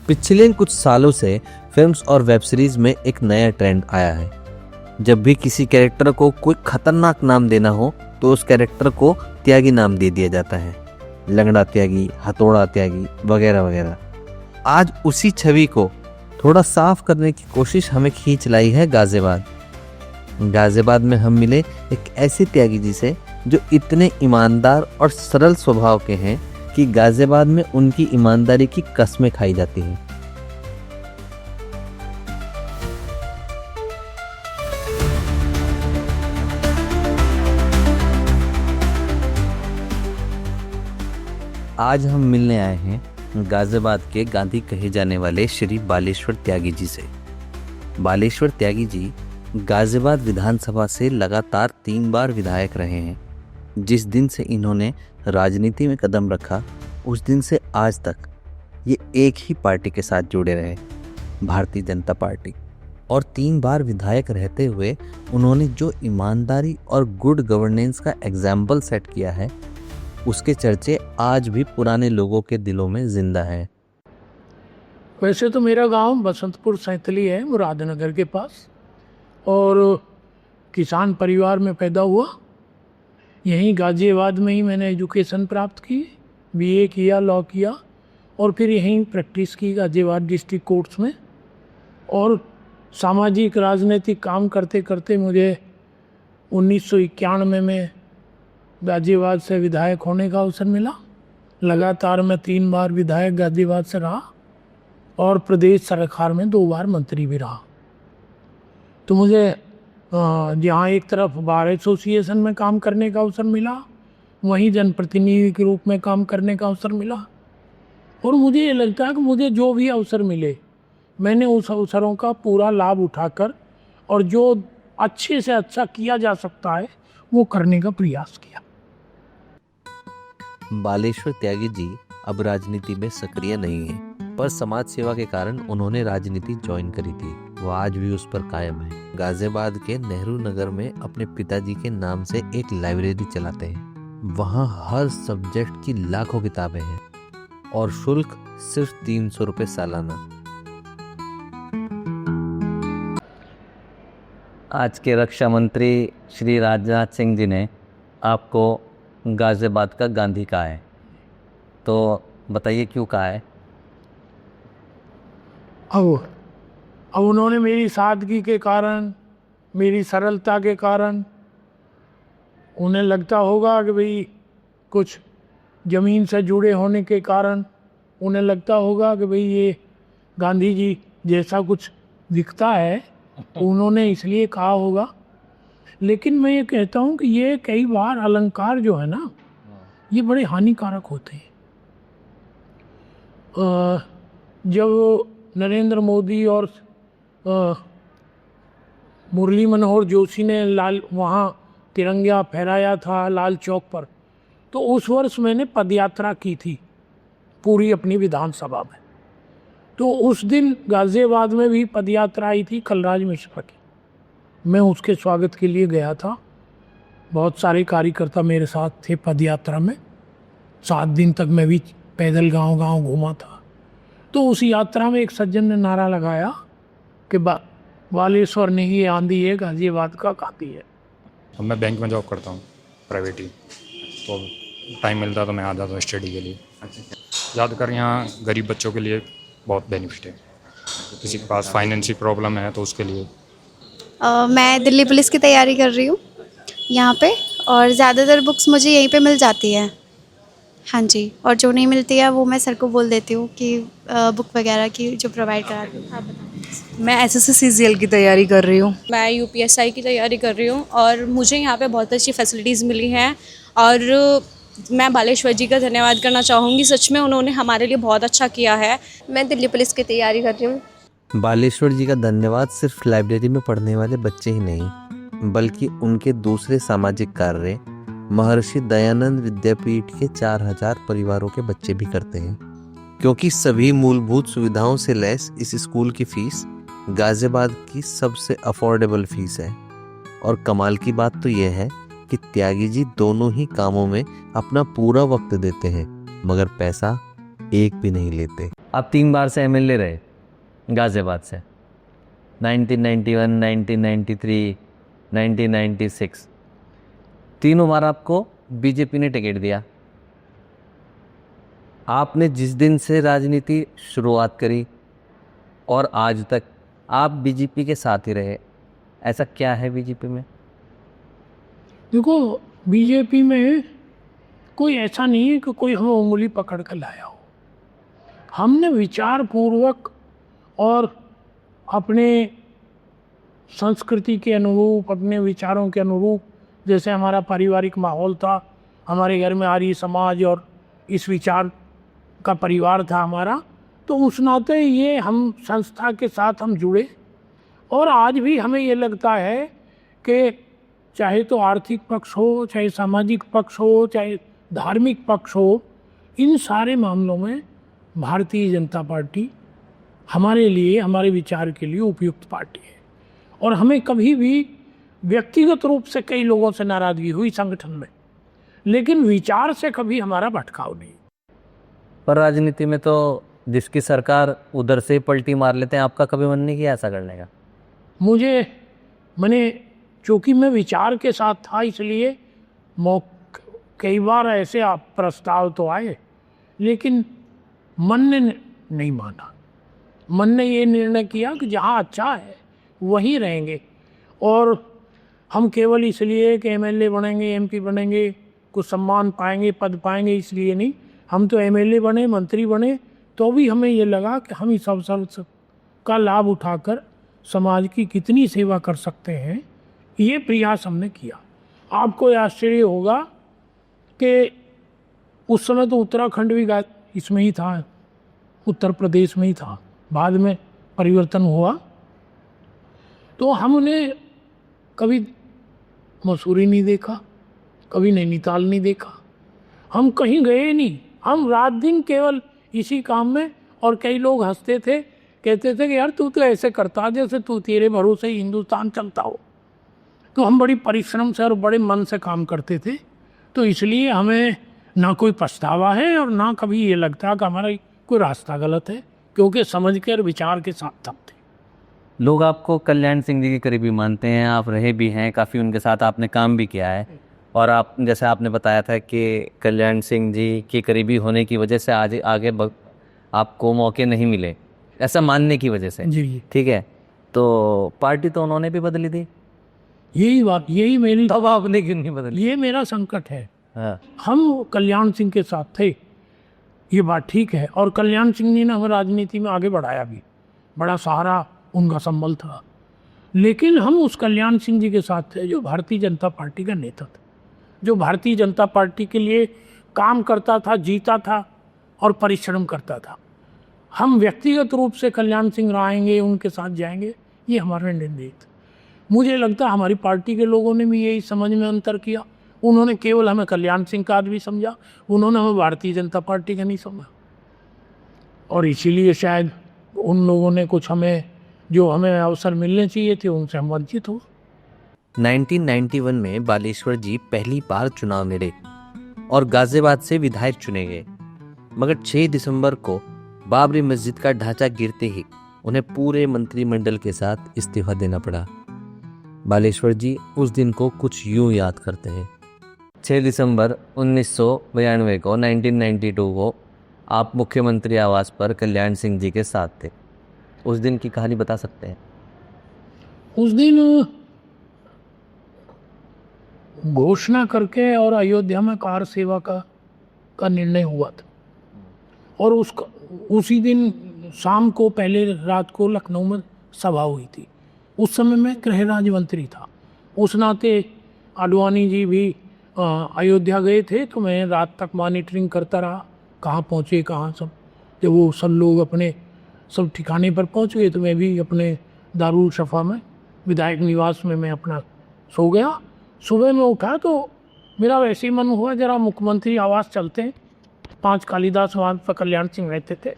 पिछले कुछ सालों से फिल्म्स और वेब सीरीज में एक नया ट्रेंड आया है। जब भी किसी कैरेक्टर को कोई खतरनाक नाम देना हो तो उस कैरेक्टर को त्यागी नाम दे दिया जाता है। लंगड़ा त्यागी, हथौड़ा त्यागी वगैरह वगैरह। आज उसी छवि को थोड़ा साफ करने की कोशिश हमें खींच लाई है गाजियाबाद। गाजियाबाद में हम मिले एक ऐसे त्यागी जी से जो इतने ईमानदार और सरल स्वभाव के हैं कि गाजियाबाद में उनकी ईमानदारी की कस्में खाई जाती हैं। आज हम मिलने आए हैं गाजियाबाद के गांधी कहे जाने वाले श्री बालेश्वर त्यागी जी से। बालेश्वर त्यागी जी गाजियाबाद विधानसभा से लगातार 3 बार विधायक रहे हैं। जिस दिन से इन्होंने राजनीति में कदम रखा उस दिन से आज तक ये एक ही पार्टी के साथ जुड़े रहे, भारतीय जनता पार्टी। और 3 बार विधायक रहते हुए उन्होंने जो ईमानदारी और गुड गवर्नेंस का एग्जाम्पल सेट किया है उसके चर्चे आज भी पुराने लोगों के दिलों में जिंदा है। वैसे तो मेरा गांव बसंतपुर सैंतली है, मुरादनगर के पास, और किसान परिवार में पैदा हुआ। यहीं गाजियाबाद में ही मैंने एजुकेशन प्राप्त की, बीए किया, लॉ किया, और फिर यहीं प्रैक्टिस की गाजियाबाद डिस्ट्रिक्ट कोर्ट्स में। और सामाजिक राजनीतिक काम करते करते मुझे 1991 में गाजियाबाद से विधायक होने का अवसर मिला। लगातार मैं 3 बार विधायक गाजियाबाद से रहा और प्रदेश सरकार में 2 बार मंत्री भी रहा। तो मुझे जहाँ एक तरफ बार एसोसिएशन में काम करने का अवसर मिला, वहीं जनप्रतिनिधि के रूप में काम करने का अवसर मिला। और मुझे ये लगता है कि मुझे जो भी अवसर मिले मैंने उस अवसरों का पूरा लाभ उठाकर और जो अच्छे से अच्छा किया जा सकता है वो करने का प्रयास किया। बालेश्वर त्यागी जी अब राजनीति में सक्रिय नहीं हैं, पर समाज सेवा के कारण उन्होंने राजनीति ज्वाइन करी थी। वो आज भी उस पर कायम है। गाजियाबाद के नेहरू नगर में अपने पिताजी के नाम से एक लाइब्रेरी चलाते हैं। वहाँ हर सब्जेक्ट की लाखों किताबें हैं और शुल्क सिर्फ 300 रुपये सालाना। आज के रक्षा मंत्री श्री राजनाथ सिंह जी ने आपको गाजियाबाद का गांधी कहा है, तो बताइए क्यों कहा है? अब उन्होंने मेरी सादगी के कारण, मेरी सरलता के कारण, उन्हें लगता होगा कि भाई कुछ ज़मीन से जुड़े होने के कारण उन्हें लगता होगा कि भाई ये गांधी जी जैसा कुछ दिखता है, उन्होंने इसलिए कहा होगा। लेकिन मैं ये कहता हूँ कि ये कई बार अलंकार जो है ना, ये बड़े हानिकारक होते हैं। जब नरेंद्र मोदी और मुरली मनोहर जोशी ने वहाँ तिरंगा फहराया था लाल चौक पर, तो उस वर्ष मैंने पदयात्रा की थी पूरी अपनी विधानसभा में। तो उस दिन गाजियाबाद में भी पदयात्रा आई थी कलराज मिश्रा की। मैं उसके स्वागत के लिए गया था। बहुत सारे कार्यकर्ता मेरे साथ थे पदयात्रा में। 7 दिन तक मैं भी पैदल गांव-गांव घूमा था। तो उस यात्रा में एक सज्जन ने नारा लगाया कि बालेश्वर नहीं ये आंधी है, गाजियाबाद का काती है। अब मैं बैंक में जॉब करता हूँ, प्राइवेट ही, तो टाइम मिलता है तो मैं आ जाता हूँ स्टडी के लिए। ज़्यादातर यहाँ गरीब बच्चों के लिए बहुत बेनिफिट है। किसी के पास फाइनेंशियल प्रॉब्लम है तो उसके लिए। मैं दिल्ली पुलिस की तैयारी कर रही हूँ यहाँ पे, और ज़्यादातर बुक्स मुझे यहीं पे मिल जाती है। हाँ जी, और जो नहीं मिलती है वो मैं सर को बोल देती हूँ कि बुक वगैरह की जो प्रोवाइड कराती हूँ। आप बताएं। मैं SSC-CGL की तैयारी कर रही हूँ। मैं UPSI की तैयारी कर रही हूँ और मुझे यहाँ पे बहुत अच्छी फैसिलिटीज़ मिली हैं और मैं बालेश्वर जी का धन्यवाद करना चाहूँगी। सच में उन्होंने हमारे लिए बहुत अच्छा किया है। मैं दिल्ली पुलिस की तैयारी कर रही हूँ। बालेश्वर जी का धन्यवाद सिर्फ लाइब्रेरी में पढ़ने वाले बच्चे ही नहीं, बल्कि उनके दूसरे सामाजिक कार्य महर्षि दयानंद विद्यापीठ के 4000 परिवारों के बच्चे भी करते हैं। क्योंकि सभी मूलभूत सुविधाओं से लैस इस स्कूल की फीस गाजियाबाद की सबसे अफोर्डेबल फीस है। और कमाल की बात तो यह है कि त्यागी जी दोनों ही कामों में अपना पूरा वक्त देते हैं, मगर पैसा एक भी नहीं लेते। आप 3 बार से एमएलए रहे गाज़ियाबाद से, 1991, 1993, 1996, तीनों बार आपको बीजेपी ने टिकट दिया। आपने जिस दिन से राजनीति शुरुआत करी और आज तक आप बीजेपी के साथ ही रहे, ऐसा क्या है बीजेपी में? देखो, बीजेपी में कोई ऐसा नहीं है कि कोई हमें उंगली पकड़ कर लाया हो। हमने विचार पूर्वक और अपने संस्कृति के अनुरूप, अपने विचारों के अनुरूप, जैसे हमारा पारिवारिक माहौल था, हमारे घर में आर्य समाज और इस विचार का परिवार था हमारा, तो उस नाते ये हम संस्था के साथ हम जुड़े। और आज भी हमें ये लगता है कि चाहे तो आर्थिक पक्ष हो, चाहे सामाजिक पक्ष हो, चाहे धार्मिक पक्ष हो, इन सारे मामलों में भारतीय जनता पार्टी हमारे लिए, हमारे विचार के लिए उपयुक्त पार्टी है। और हमें कभी भी व्यक्तिगत रूप से कई लोगों से नाराज़गी हुई संगठन में, लेकिन विचार से कभी हमारा भटकाव नहीं। पर राजनीति में तो जिसकी सरकार उधर से ही पलटी मार लेते हैं, आपका कभी मन नहीं किया ऐसा करने का? मैंने चूँकि मैं विचार के साथ था, इसलिए कई बार ऐसे प्रस्ताव तो आए, लेकिन मन ने नहीं माना। मन ने ये निर्णय किया कि जहाँ अच्छा है वहीं रहेंगे, और हम केवल इसलिए कि एमएलए बनेंगे, एमपी बनेंगे, कुछ सम्मान पाएंगे, पद पाएंगे, इसलिए नहीं। हम तो एमएलए बने, मंत्री बने, तो भी हमें ये लगा कि हम इस अवसर का लाभ उठाकर समाज की कितनी सेवा कर सकते हैं, ये प्रयास हमने किया। आपको आश्चर्य होगा कि उस समय तो उत्तराखंड भी इसमें ही था, उत्तर प्रदेश में ही था, बाद में परिवर्तन हुआ। तो हमने कभी मसूरी नहीं देखा, कभी नैनीताल नहीं देखा, हम कहीं गए नहीं। हम रात दिन केवल इसी काम में, और कई लोग हंसते थे, कहते थे कि यार तू तो ऐसे करता जैसे तू तेरे भरोसे ही हिंदुस्तान चलता हो। तो हम बड़ी परिश्रम से और बड़े मन से काम करते थे, तो इसलिए हमें ना कोई पछतावा है और ना कभी ये लगता कि हमारा कोई रास्ता गलत है, क्योंकि समझ कर विचार के साथ तब थे। लोग आपको कल्याण सिंह जी के करीबी मानते हैं, आप रहे भी हैं, काफ़ी उनके साथ आपने काम भी किया है, और आप जैसे आपने बताया था कि कल्याण सिंह जी के करीबी होने की वजह से आज आगे आपको मौके नहीं मिले, ऐसा मानने की वजह से। जी, ठीक है, तो पार्टी तो उन्होंने भी बदली थी, यही बात, यही मेरी, तब आपने क्यों नहीं बदली? ये मेरा संकट है। हाँ, हम कल्याण सिंह के साथ थे, ये बात ठीक है, और कल्याण सिंह जी ने हमें राजनीति में आगे बढ़ाया भी, बड़ा सहारा उनका संबल था। लेकिन हम उस कल्याण सिंह जी के साथ थे जो भारतीय जनता पार्टी का नेता था, जो भारतीय जनता पार्टी के लिए काम करता था, जीता था और परिश्रम करता था। हम व्यक्तिगत रूप से कल्याण सिंह रहेंगे, उनके साथ जाएंगे, ये हमारा निर्णय था। मुझे लगता है हमारी पार्टी के लोगों ने भी यही समझ में अंतर किया। उन्होंने केवल हमें कल्याण सिंह का आदमी समझा, उन्होंने हमें भारतीय जनता पार्टी का नहीं समझा, और इसीलिए शायद उन लोगों ने कुछ जो हमें अवसर मिलने चाहिए थे, उनसे हम वंचित हो। 1991 में बालेश्वर जी पहली बार चुनाव लड़े और गाजियाबाद से विधायक चुने गए, मगर 6 दिसंबर को बाबरी मस्जिद का ढांचा गिरते ही उन्हें पूरे मंत्रिमंडल के साथ इस्तीफा देना पड़ा। बालेश्वर जी उस दिन को कुछ यूं याद करते हैं। 6 दिसंबर 1992 को 1992 को आप मुख्यमंत्री आवास पर कल्याण सिंह जी के साथ थे। उस दिन की कहानी बता सकते हैं? उस दिन घोषणा करके और अयोध्या में कार सेवा का निर्णय हुआ था, और उसी दिन शाम को, पहले रात को लखनऊ में सभा हुई थी। उस समय मैं गृह राज्य मंत्री था, उस नाते आडवाणी जी भी अयोध्या गए थे, तो मैं रात तक मॉनिटरिंग करता रहा, कहाँ पहुँचे, कहाँ सब। जब वो सब लोग अपने सब ठिकाने पर पहुँच गए तो मैं भी अपने दारुल शफा में, विधायक निवास में मैं अपना सो गया। सुबह में उठा तो मेरा वैसे ही मन हुआ जरा मुख्यमंत्री आवास चलते हैं, 5 कालिदास मार्ग पर कल्याण सिंह रहते थे।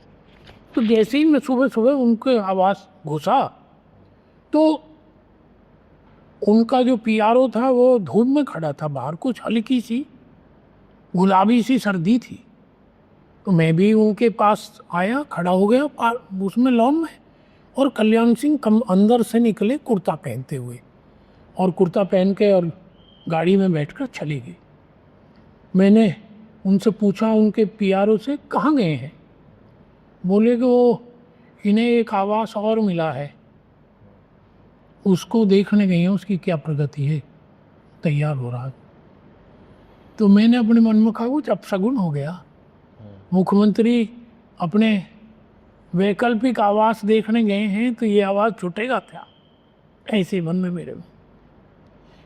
तो जैसे ही मैं सुबह सुबह उनके आवास घुसा तो उनका जो पीआरओ था वो धूप में खड़ा था बाहर, कुछ हल्की सी गुलाबी सी सर्दी थी। तो मैं भी उनके पास आया, खड़ा हो गया उसमें लॉन में, और कल्याण सिंह अंदर से निकले कुर्ता पहनते हुए, और कुर्ता पहन के और गाड़ी में बैठकर चले गए। मैंने उनसे पूछा उनके पीआरओ से, कहाँ गए हैं? बोले कि वो इन्हें एक आवास और मिला है, उसको देखने गए हैं, उसकी क्या प्रगति है, तैयार हो रहा है। तो मैंने अपने मन में कहा कुछ अपशगुन हो गया, मुख्यमंत्री अपने वैकल्पिक आवास देखने गए हैं तो ये आवाज़ छूटेगा क्या, ऐसे मन में मेरे में।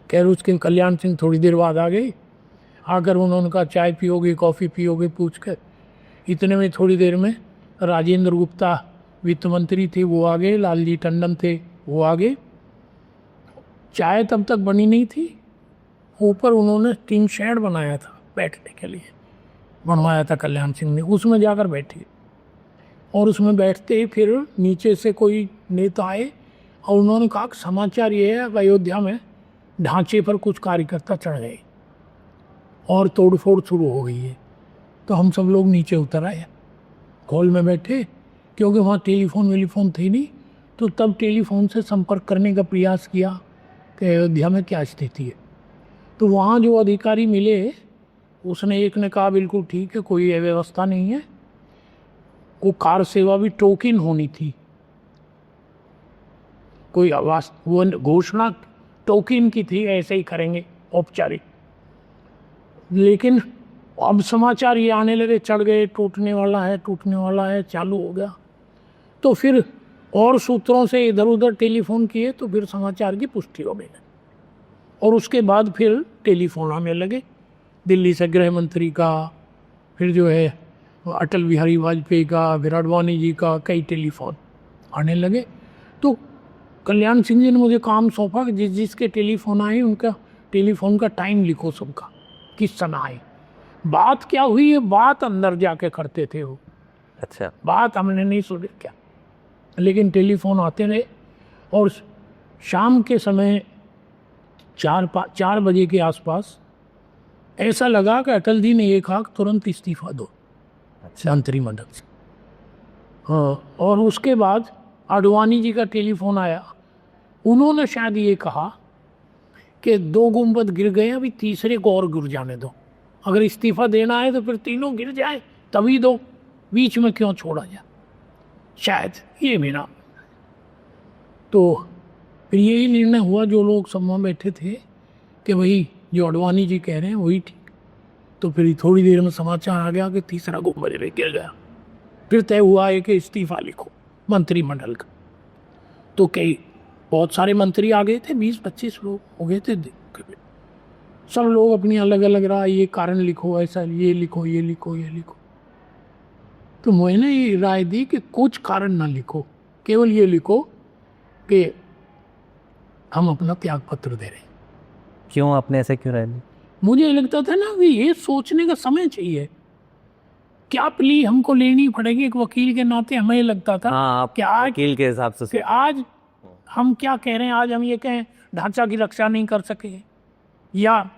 खैर उसके कल्याण सिंह थोड़ी देर बाद आ गए, आकर उन्होंने कहा चाय पियोगे, कॉफ़ी पियोगे, पूछ कर। इतने में थोड़ी देर में राजेंद्र गुप्ता वित्त मंत्री थे, वो आ गए, लालजी टंडन थे, वो आ गए। चाय तब तक बनी नहीं थी, ऊपर उन्होंने टीन शेड बनाया था बैठने के लिए, बनवाया था कल्याण सिंह ने, उसमें जाकर बैठे। और उसमें बैठते ही फिर नीचे से कोई नेता आए और उन्होंने कहा कि समाचार ये है कि अयोध्या में ढांचे पर कुछ कार्यकर्ता चढ़ गए और तोड़फोड़ शुरू हो गई है। तो हम सब लोग नीचे उतर आए, हॉल में बैठे, क्योंकि वहाँ टेलीफोन थे नहीं, तो तब टेलीफोन से संपर्क करने का प्रयास किया कि अयोध्या में क्या स्थिति है। तो वहाँ जो अधिकारी मिले, उसने एक ने कहा बिल्कुल ठीक है, कोई अव्यवस्था नहीं है, वो कार सेवा भी टोकन होनी थी, कोई आवास वो घोषणा टोकन की थी, ऐसे ही करेंगे औपचारिक। लेकिन अब समाचार ये आने लगे, चढ़ गए, टूटने वाला है, चालू हो गया। तो फिर और सूत्रों से इधर उधर टेलीफोन किए, तो फिर समाचार की पुष्टि हो गई, और उसके बाद फिर टेलीफोन आने लगे दिल्ली से, गृह मंत्री का, फिर जो है अटल बिहारी वाजपेयी का, फिर अडवाणी जी का, कई टेलीफोन आने लगे। तो कल्याण सिंह जी ने मुझे काम सौंपा कि जिसके टेलीफोन आए उनका टेलीफोन का टाइम लिखो, सबका किस समय आए, बात क्या हुई है, बात अंदर जाके करते थे वो। अच्छा, बात हमने नहीं सुनी क्या, लेकिन टेलीफोन आते रहे। और शाम के समय 4 बजे के आसपास ऐसा लगा कि अटल जी ने ये कहा कि तुरंत इस्तीफा दो मंत्रिमंडल से। हाँ, और उसके बाद आडवाणी जी का टेलीफोन आया, उन्होंने शायद ये कहा कि 2 गुंबद गिर गए, अभी तीसरे को और गिर जाने दो, अगर इस्तीफा देना है तो फिर तीनों गिर जाए तभी दो, बीच में क्यों छोड़ा जाए, शायद ये मेरा। तो फिर यही निर्णय हुआ, जो लोग सब वहाँ बैठे थे, कि वही जो अडवाणी जी कह रहे हैं वही ठीक। तो फिर थोड़ी देर में समाचार आ गया कि तीसरा गुंबद गिर गया। फिर तय हुआ है कि इस्तीफा लिखो मंत्रिमंडल का। तो बहुत सारे मंत्री आ गए थे, 20-25 लोग हो गए थे, सब लोग अपनी अलग अलग राय, ये कारण लिखो, ऐसा ये लिखो, ये लिखो, ये लिखो। तो मैंने ये राय दी कि कुछ कारण ना लिखो, केवल ये लिखो कि हम अपना त्याग पत्र दे रहे हैं। क्यों आपने ऐसा क्यों राय ली? मुझे लगता था ना कि ये सोचने का समय चाहिए, क्या प्ली हमको लेनी पड़ेगी, एक वकील के नाते हमें लगता था हाँ, आप कि आज वकील के हिसाब से कि आज हम क्या कह रहे हैं, आज हम ये कहें ढांचा की रक्षा नहीं कर सके, या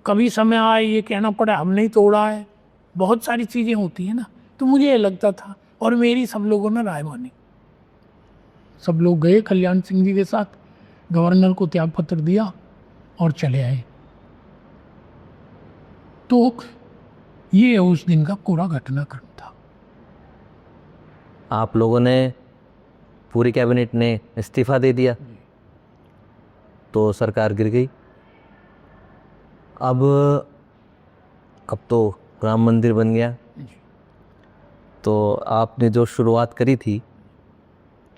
कभी समय आए ये कहना पड़े हम नहीं तोड़ा है, बहुत सारी चीज़ें होती हैं ना। तो मुझे ये लगता था, और मेरी सब लोगों ने राय मानी। सब लोग गए कल्याण सिंह जी के साथ, गवर्नर को त्याग पत्र दिया और चले आए। तो ये उस दिन का पूरा घटनाक्रम था। आप लोगों ने, पूरी कैबिनेट ने इस्तीफा दे दिया, तो सरकार गिर गई। अब तो राम मंदिर बन गया, तो आपने जो शुरुआत करी थी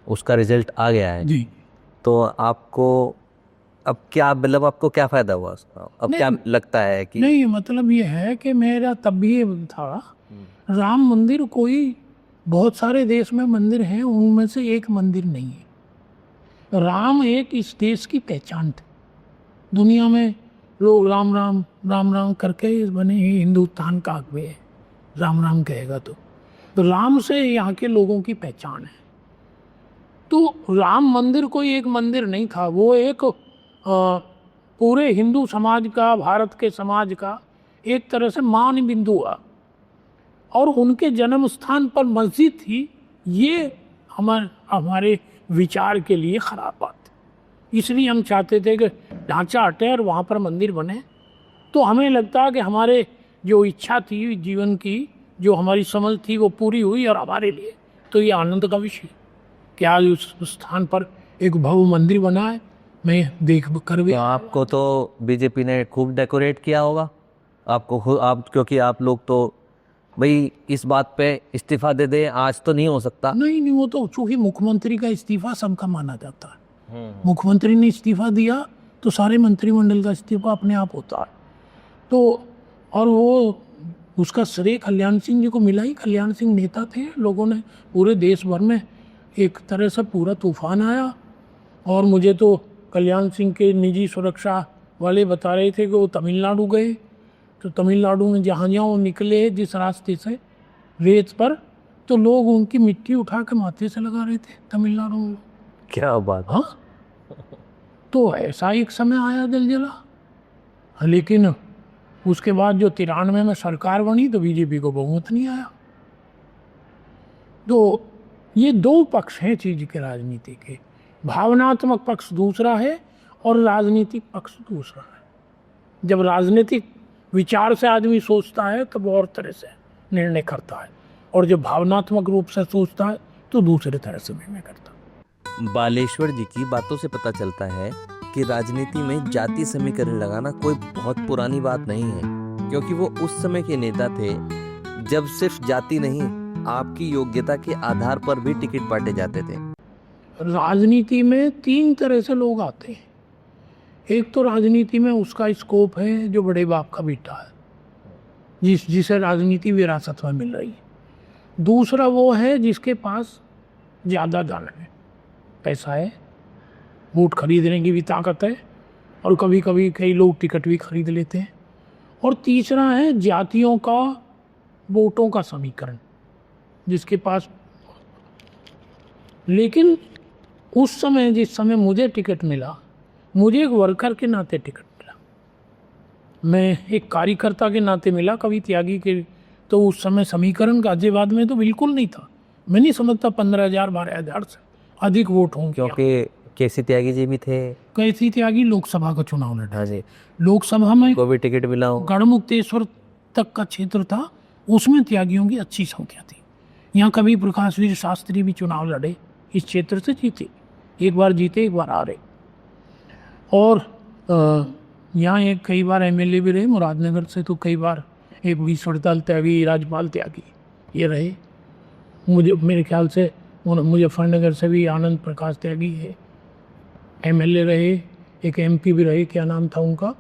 उसका रिजल्ट आ गया है जी। तो आपको अब क्या, मतलब आपको क्या फ़ायदा हुआ उसका? अब क्या लगता है कि नहीं, मतलब ये है कि मेरा तब भी ये था, राम मंदिर कोई, बहुत सारे देश में मंदिर हैं, उनमें से एक मंदिर नहीं है। राम एक इस देश की पहचान थी। दुनिया में लोग राम राम राम राम करके बने ही हिंदुस्तान का हुए है, राम राम कहेगा तो राम से यहाँ के लोगों की पहचान है। तो राम मंदिर कोई एक मंदिर नहीं था, वो एक पूरे हिंदू समाज का, भारत के समाज का एक तरह से मान बिंदु हुआ। और उनके जन्म स्थान पर मस्जिद थी, ये हमारे विचार के लिए खराब बात है। इसलिए हम चाहते थे कि ढांचा हटे और वहाँ पर मंदिर बने। तो हमें लगता है कि हमारे जो इच्छा थी जीवन की, जो हमारी समझ थी, वो पूरी हुई। और हमारे लिए तो ये आनंद का विषय कि आज उस स्थान पर एक भव्य मंदिर बना है। मैं देख कर तो गया। आपको तो बीजेपी ने खूब डेकोरेट किया होगा आपको आप, क्योंकि आप लोग तो भाई इस बात पे इस्तीफा दे दे, आज तो नहीं हो सकता। नहीं, वो तो चूंकि मुख्यमंत्री का इस्तीफा सबका माना जाता है। मुख्यमंत्री ने इस्तीफा दिया तो सारे मंत्रिमंडल का इस्तीफा अपने आप होता है। तो और वो उसका श्रेय कल्याण सिंह जी को मिला ही। कल्याण सिंह नेता थे, लोगों ने पूरे देश भर में एक तरह से पूरा तूफान आया। और मुझे तो कल्याण सिंह के निजी सुरक्षा वाले बता रहे थे कि वो तमिलनाडु गए, तो तमिलनाडु में जहाँ वो निकले जिस रास्ते से रेत पर, तो लोग उनकी मिट्टी उठा के माथे से लगा रहे थे तमिलनाडु में। क्या बात। हाँ, तो ऐसा एक समय आया जलजला। लेकिन उसके बाद जो 93 में सरकार बनी तो बीजेपी को बहुमत नहीं आया। तो ये दो पक्ष हैं चीज के राजनीति के। भावनात्मक पक्ष दूसरा है और राजनीतिक पक्ष दूसरा है। जब राजनीतिक विचार से आदमी सोचता है तब और तरह से निर्णय करता है, और जब भावनात्मक रूप से सोचता है तो दूसरे तरह से निर्णय करता है। बालेश्वर जी की बातों से पता चलता है कि राजनीति में जाति समीकरण लगाना कोई बहुत पुरानी बात नहीं है, क्योंकि वो उस समय के नेता थे जब सिर्फ जाति नहीं, आपकी योग्यता के आधार पर भी टिकट बांटे जाते थे। राजनीति में तीन तरह से लोग आते हैं। एक तो राजनीति में उसका स्कोप है जो बड़े बाप का बेटा है, जिसे राजनीति विरासत में मिल रही है। दूसरा वो है जिसके पास ज़्यादा धन है, पैसा है, वोट खरीदने की भी ताकत है, और कभी कभी कई लोग टिकट भी खरीद लेते हैं। और तीसरा है जातियों का वोटों का समीकरण, जिसके पास। लेकिन उस समय जिस समय मुझे टिकट मिला, मुझे एक वर्कर के नाते टिकट मिला, मैं एक कार्यकर्ता के नाते मिला, कवि त्यागी के। तो उस समय समीकरण गाजियाबाद में तो बिल्कुल नहीं था। मैं नहीं समझता 15,000 12,000 से अधिक वोट होंगे, क्योंकि केसी त्यागी जी भी थे। कैसी त्यागी लोकसभा का चुनाव लड़ा। हाँ जी, लोकसभा में को भी टिकट मिला हो। गढ़मुक्तेश्वर तक का क्षेत्र था, उसमें त्यागियों की अच्छी संख्या थी। यहाँ कभी प्रकाश वीर शास्त्री भी चुनाव लड़े, इस क्षेत्र से जीते, एक बार जीते एक बार हारे। और यहाँ एक कई बार एमएलए भी रहे मुरादनगर से, तो कई बार एक विश्वविद्यालय त्यागी, राज्यपाल त्यागी ये रहे। मुझे मेरे ख्याल से मुजफ्फरनगर से भी आनंद प्रकाश त्यागी है, एमएलए रहे, एक एमपी भी रहे, क्या नाम था उनका।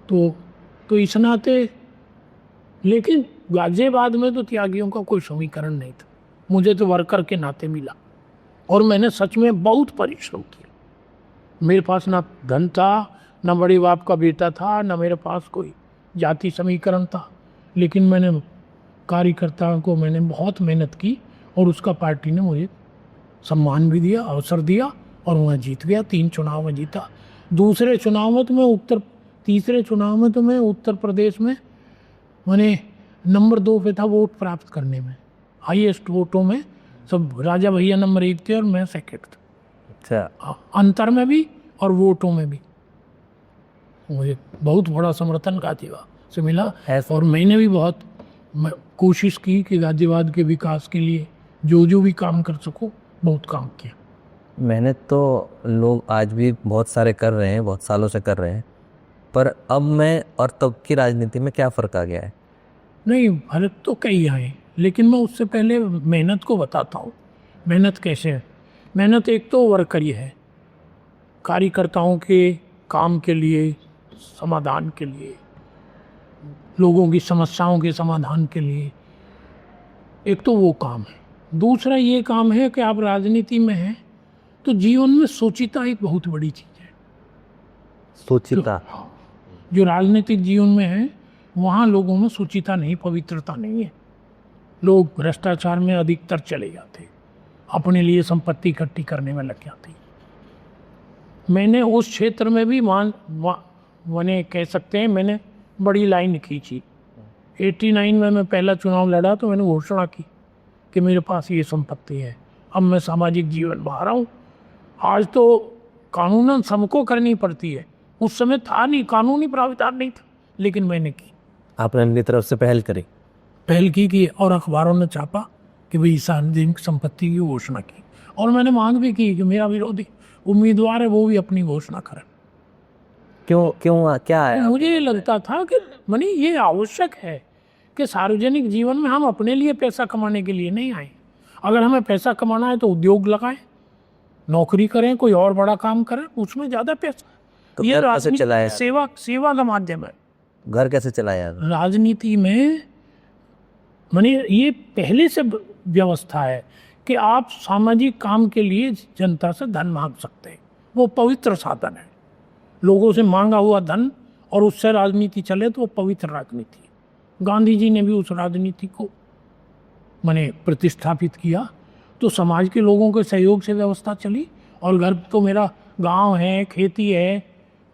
तो इस नाते, लेकिन गाजियाबाद में तो त्यागियों का कोई समीकरण नहीं था। मुझे तो वर्कर के नाते मिला, और मैंने सच में बहुत परिश्रम किया। मेरे पास ना धन था, ना बड़े बाप का बेटा था, ना मेरे पास कोई जाति समीकरण था, लेकिन मैंने कार्यकर्ता को मैंने बहुत मेहनत की, और उसका पार्टी ने मुझे सम्मान भी दिया, अवसर दिया, और मैं जीत गया। 3 चुनाव में जीता। तीसरे चुनाव में तो मैं उत्तर प्रदेश में मैंने नंबर 2 पे था वोट प्राप्त करने में, हाईएस्ट वोटों में। सब राजा भैया नंबर 1 थे और मैं सेकंड था। अच्छा, अंतर में भी और वोटों में भी मुझे बहुत बड़ा समर्थन गाजियाबाद से मिला। और मैंने भी बहुत कोशिश की कि गाजियाबाद के विकास के लिए जो भी काम कर सकूं, बहुत काम किया। मेहनत तो लोग आज भी बहुत सारे कर रहे हैं, बहुत सालों से कर रहे हैं, पर अब में और तब की राजनीति में क्या फ़र्क आ गया है? नहीं, फर्क तो कई आए, लेकिन मैं उससे पहले मेहनत को बताता हूँ। मेहनत कैसे है? मेहनत एक तो वर्करी है, कार्यकर्ताओं के काम के लिए, समाधान के लिए, लोगों की समस्याओं के समाधान के लिए, एक तो वो काम है। दूसरा ये काम है कि आप राजनीति में हैं तो जीवन में सोचिता एक बहुत बड़ी चीज़ है। सोचिता, जो राजनीतिक जीवन में है वहाँ लोगों में सुचिता नहीं, पवित्रता नहीं है। लोग भ्रष्टाचार में अधिकतर चले जाते, अपने लिए संपत्ति इकट्ठी करने में लग जाते। मैंने उस क्षेत्र में भी मैंने कह सकते हैं मैंने बड़ी लाइन खींची। 89 में मैं पहला चुनाव लड़ा तो मैंने घोषणा की कि मेरे पास ये संपत्ति है, अब मैं सामाजिक जीवन में आ रहा हूँ। आज तो कानूनन सबको करनी पड़ती है, उस समय था नहीं, कानूनी प्रावधान नहीं था, लेकिन मैंने की, आपने अपनी तरफ से पहल करी। पहल की और अखबारों ने छापा कि भाई सार्वजनिक संपत्ति की घोषणा की, और मैंने मांग भी की कि मेरा विरोधी उम्मीदवार है वो भी अपनी घोषणा करे। क्यों क्यों क्या है? मुझे ये लगता था कि मानी ये आवश्यक है कि सार्वजनिक जीवन में हम अपने लिए पैसा कमाने के लिए नहीं आए। अगर हमें पैसा कमाना है तो उद्योग लगाएं, नौकरी करें, कोई और बड़ा काम करें, उसमें ज़्यादा पैसा है। तो ये घर कैसे राजनीति चलाया? सेवा का माध्यम है। घर कैसे चलाया? राजनीति में माने ये पहले से व्यवस्था है कि आप सामाजिक काम के लिए जनता से धन मांग सकते हैं, वो पवित्र साधन है। लोगों से मांगा हुआ धन और उससे राजनीति चले तो वो पवित्र राजनीति है। गांधी जी ने भी उस राजनीति को माने प्रतिष्ठापित किया, तो समाज के लोगों के सहयोग से व्यवस्था चली। और घर तो मेरा गांव है, खेती है,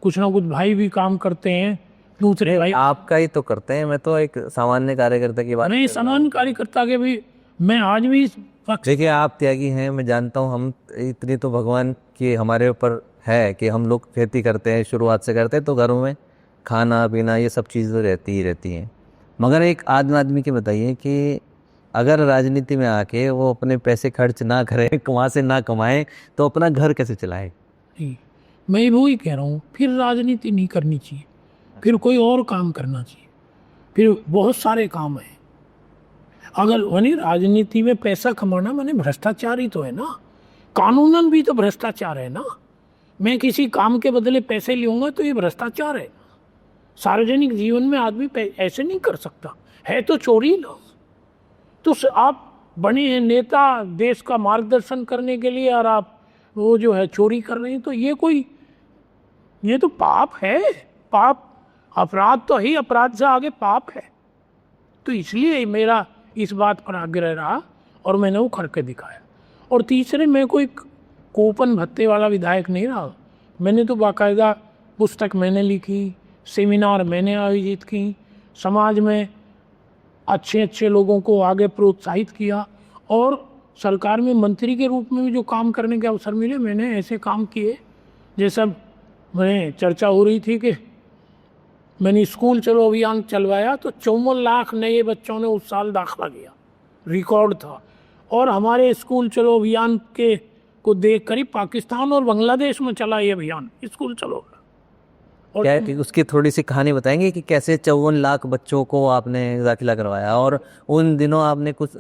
कुछ ना कुछ भाई भी काम करते हैं, दूसरे भाई। आपका ही तो करते हैं, मैं तो एक सामान्य कार्यकर्ता की बात। नहीं, सामान्य कार्यकर्ता के भी मैं आज भी इस पक्ष। देखिए, आप त्यागी हैं, मैं जानता हूँ। हम इतनी तो भगवान की हमारे ऊपर है कि हम लोग खेती करते हैं, शुरुआत से करते हैं, तो घरों में खाना पीना ये सब चीज़ें रहती ही रहती हैं। मगर एक आम आदमी के बताइए कि अगर राजनीति में आके वो अपने पैसे खर्च ना करें, वहाँ से ना कमाएं, तो अपना घर कैसे चलाए? नहीं, मैं वो ही कह रहा हूँ, फिर राजनीति नहीं करनी चाहिए, फिर कोई और काम करना चाहिए। फिर बहुत सारे काम हैं। अगर यानी राजनीति में पैसा कमाना माने भ्रष्टाचार ही तो है ना, कानूनन भी तो भ्रष्टाचार है ना। मैं किसी काम के बदले पैसे लूँगा तो ये भ्रष्टाचार है। सार्वजनिक जीवन में आदमी ऐसे नहीं कर सकता, है तो चोरी ना। तो आप बने हैं नेता देश का मार्गदर्शन करने के लिए और आप वो जो है चोरी कर रहे हैं, तो ये तो पाप है। पाप, अपराध तो ही, अपराध से आगे पाप है। तो इसलिए मेरा इस बात पर आग्रह रहा और मैंने वो करके दिखाया। और तीसरे, मैं कोई कूपन भत्ते वाला विधायक नहीं रहा। मैंने तो बाकायदा पुस्तक मैंने लिखी, सेमिनार मैंने आयोजित की, समाज में अच्छे अच्छे लोगों को आगे प्रोत्साहित किया, और सरकार में मंत्री के रूप में भी जो काम करने के अवसर मिले, मैंने ऐसे काम किए। जैसा मैंने चर्चा हो रही थी कि मैंने स्कूल चलो अभियान चलवाया, तो 54 लाख नए बच्चों ने उस साल दाखिला किया, रिकॉर्ड था। और हमारे स्कूल चलो अभियान के को देख कर ही पाकिस्तान और बांग्लादेश में चला ये अभियान, स्कूल चलो। और क्या उसकी थोड़ी सी कहानी बताएंगे कि कैसे 54 लाख बच्चों को आपने दाखिला करवाया, और उन दिनों आपने कुछ